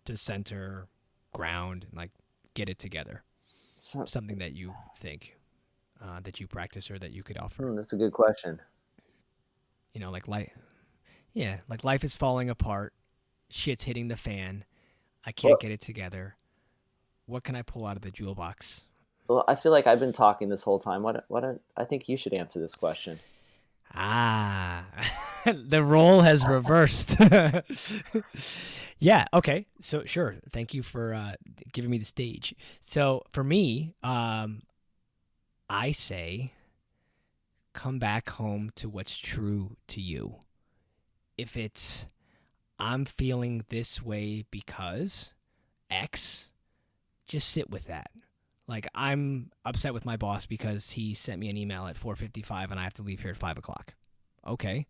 to center, ground, and like get it together? Something that you think that you practice or that you could offer. That's a good question. Like life is falling apart. Shit's hitting the fan. I can't get it together. What can I pull out of the jewel box? Well, I feel like I've been talking this whole time. I think you should answer this question. The role has reversed. Yeah, okay. So sure. Thank you for giving me the stage. So for me, I say come back home to what's true to you. If it's I'm feeling this way because X, just sit with that. Like, I'm upset with my boss because he sent me an email at 4:55 and I have to leave here at 5 o'clock. Okay,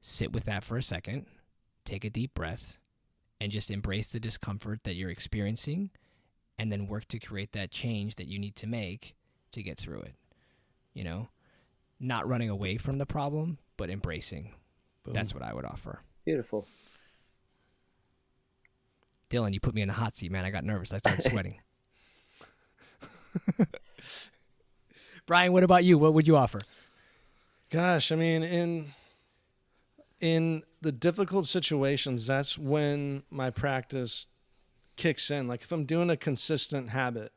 sit with that for a second, take a deep breath, and just embrace the discomfort that you're experiencing, and then work to create that change that you need to make to get through it. Not running away from the problem, but embracing. Boom. That's what I would offer. Beautiful. Dylan, you put me in the hot seat, man. I got nervous. I started sweating. Brian, what about you? What would you offer? Gosh, I mean, in the difficult situations, that's when my practice kicks in. Like if I'm doing a consistent habit,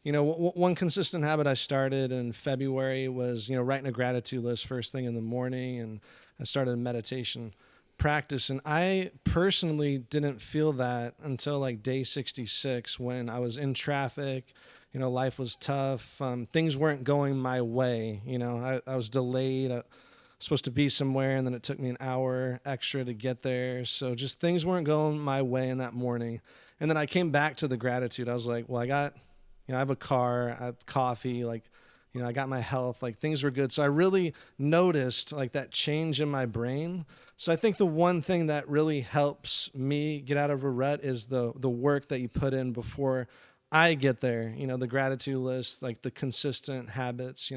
one consistent habit I started in February was, writing a gratitude list first thing in the morning, and I started a meditation practice. And I personally didn't feel that until like day 66 when I was in traffic. Life was tough. Things weren't going my way. I was delayed. I was supposed to be somewhere, and then it took me an hour extra to get there. So just things weren't going my way in that morning. And then I came back to the gratitude. I was like, well, I have a car, I have coffee, I got my health, things were good. So I really noticed that change in my brain. So I think the one thing that really helps me get out of a rut is the work that you put in before I get there. The gratitude list, the consistent habits,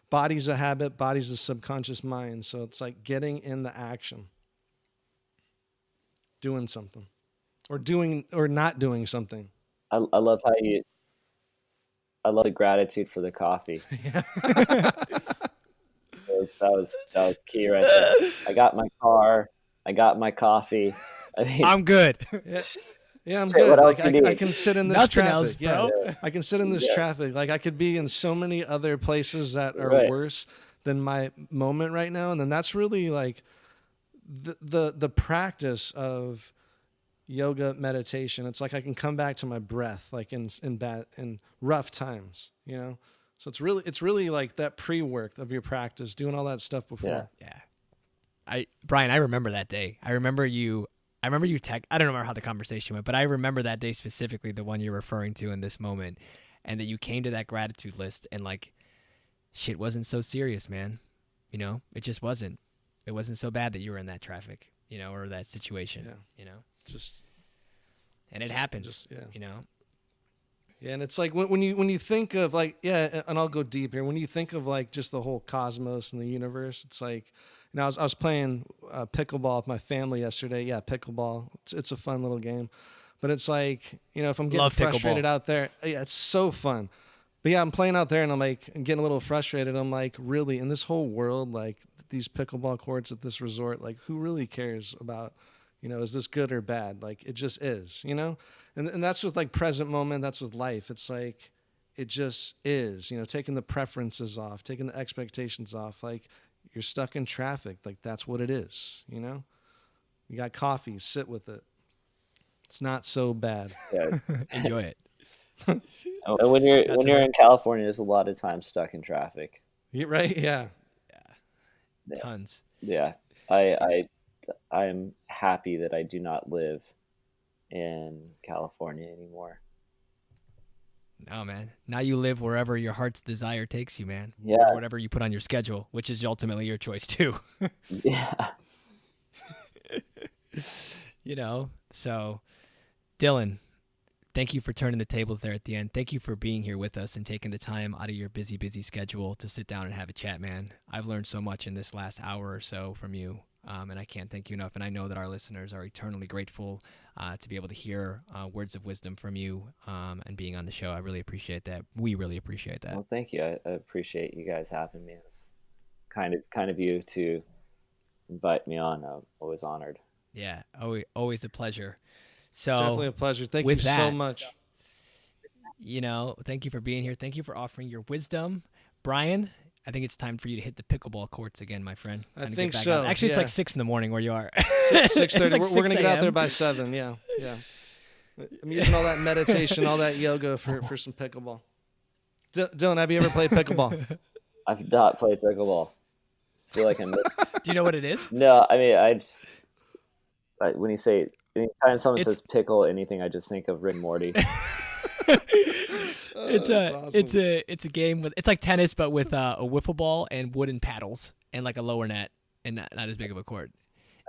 body's a habit, body's a subconscious mind. So it's like getting in the action, doing something or not doing something. I love I love the gratitude for the coffee. Yeah. That was key right there. I got my car. I got my coffee. I'm good. Yeah, I'm good. I can sit in this traffic. Else, bro. Yeah, I can sit in this traffic. I could be in so many other places that are worse than my moment right now. And then that's really the practice of yoga meditation. It's like I can come back to my breath, in rough times, So it's really like that pre-work of your practice, doing all that stuff before. Yeah. Brian, I remember that day. I remember you I don't remember how the conversation went, but I remember that day specifically, the one you're referring to in this moment, and that you came to that gratitude list and shit wasn't so serious, man. It just wasn't. It wasn't so bad that you were in that traffic, or that situation, and it happens, Yeah, and it's like when you think of and I'll go deep here. When you think of just the whole cosmos and the universe, it's like, I was playing pickleball with my family yesterday. Yeah, pickleball. It's a fun little game, but it's like, if I'm getting frustrated out there, it's so fun. But yeah, I'm playing out there and I'm getting a little frustrated. I'm really in this whole world, these pickleball courts at this resort, who really cares about, is this good or bad? It just is, And that's with present moment. That's with life. It's it just is, taking the preferences off, taking the expectations off. You're stuck in traffic. That's what it is, You got coffee, sit with it. It's not so bad. Yeah. Enjoy it. And when you're in California, there's a lot of time stuck in traffic. Right? Yeah. Tons. Yeah. I'm happy that I do not live in California anymore. No, man. Now you live wherever your heart's desire takes you, man. Yeah. Or whatever you put on your schedule, which is ultimately your choice too. Yeah. You know, so Dylan, thank you for turning the tables there at the end. Thank you for being here with us and taking the time out of your busy schedule to sit down and have a chat, man. I've learned so much in this last hour or so from you, and I can't thank you enough. And I know that our listeners are eternally grateful to be able to hear words of wisdom from you and being on the show. I really appreciate that. We really appreciate that. Well, thank you. I appreciate you guys having me. It's kind of you to invite me on. I'm always honored. Yeah, always a pleasure. So definitely a pleasure. Thank you so much. You know, thank you for being here. Thank you for offering your wisdom. Brian, I think it's time for you to hit the pickleball courts again, my friend. I think so. Actually, it's like 6 a.m. where you are. 6:30. Like we're going to get out there by 7. Yeah. I'm using all that meditation, all that yoga for some pickleball. Dylan, have you ever played pickleball? I've not played pickleball. I feel like I'm... Do you know what it is? No, I mean, when you say, anytime someone says pickle anything, I just think of Rick and Morty. It's a game with, it's like tennis but with a wiffle ball and wooden paddles and like a lower net and not as big of a court.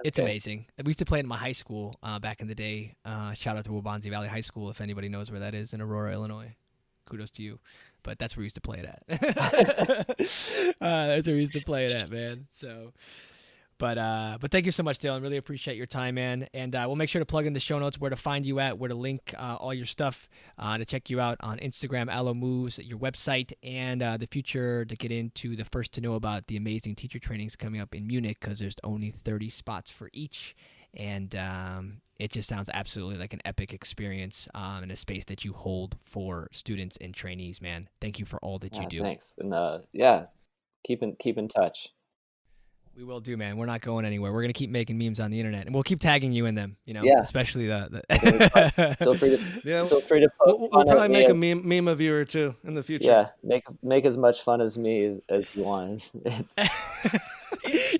Okay. It's amazing. We used to play it in my high school back in the day. Shout out to Waubonsie Valley High School if anybody knows where that is in Aurora, Illinois. Kudos to you. But that's where we used to play it at. That's where we used to play it at, man. So, but thank you so much, Dylan. Really appreciate your time, man. And we'll make sure to plug in the show notes where to find you at, where to link all your stuff to check you out on Instagram, Alo Moves, your website, and the future to get into the first to know about the amazing teacher trainings coming up in Munich because there's only 30 spots for each. And it just sounds absolutely like an epic experience in a space that you hold for students and trainees, man. Thank you for all that you do. Thanks. And keep in touch. We will do, man. We're not going anywhere. We're going to keep making memes on the internet, and we'll keep tagging you in them, especially the Feel free to post. We'll probably make a meme of you or two in the future. Yeah, make as much fun as me as you want.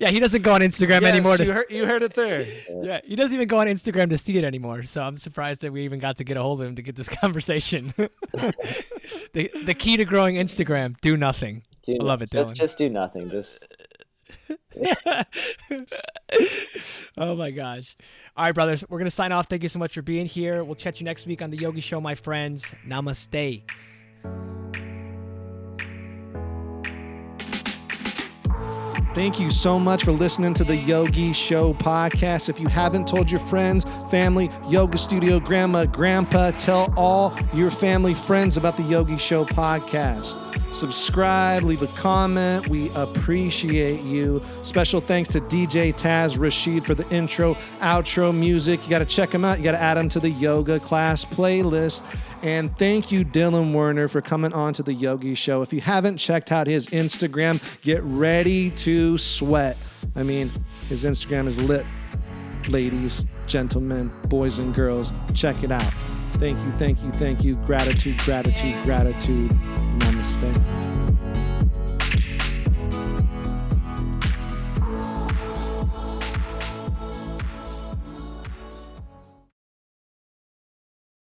Yeah, he doesn't go on Instagram anymore. You heard it there. Yeah, he doesn't even go on Instagram to see it anymore. So I'm surprised that we even got to get a hold of him to get this conversation. The key to growing Instagram: do nothing. I love it, Dylan. Just do nothing. Just. Oh my gosh. All right, brothers, we're gonna sign off. Thank you so much for being here. We'll chat you next week on the Yogi Show, my friends. Namaste. Thank you so much for listening to the Yogi Show podcast. If you haven't told your friends, family, yoga studio, grandma, grandpa, tell all your family, friends about the Yogi Show podcast. Subscribe, leave a comment. We appreciate you. Special thanks to DJ Taz Rashid for the intro, outro music. You got to check him out. You got to add him to the yoga class playlist. And thank you, Dylan Werner, for coming on to the Yogi Show. If you haven't checked out his Instagram, get ready to sweat. I mean, his Instagram is lit. Ladies, gentlemen, boys and girls, check it out. Thank you, thank you, thank you. Gratitude, gratitude, gratitude. Namaste.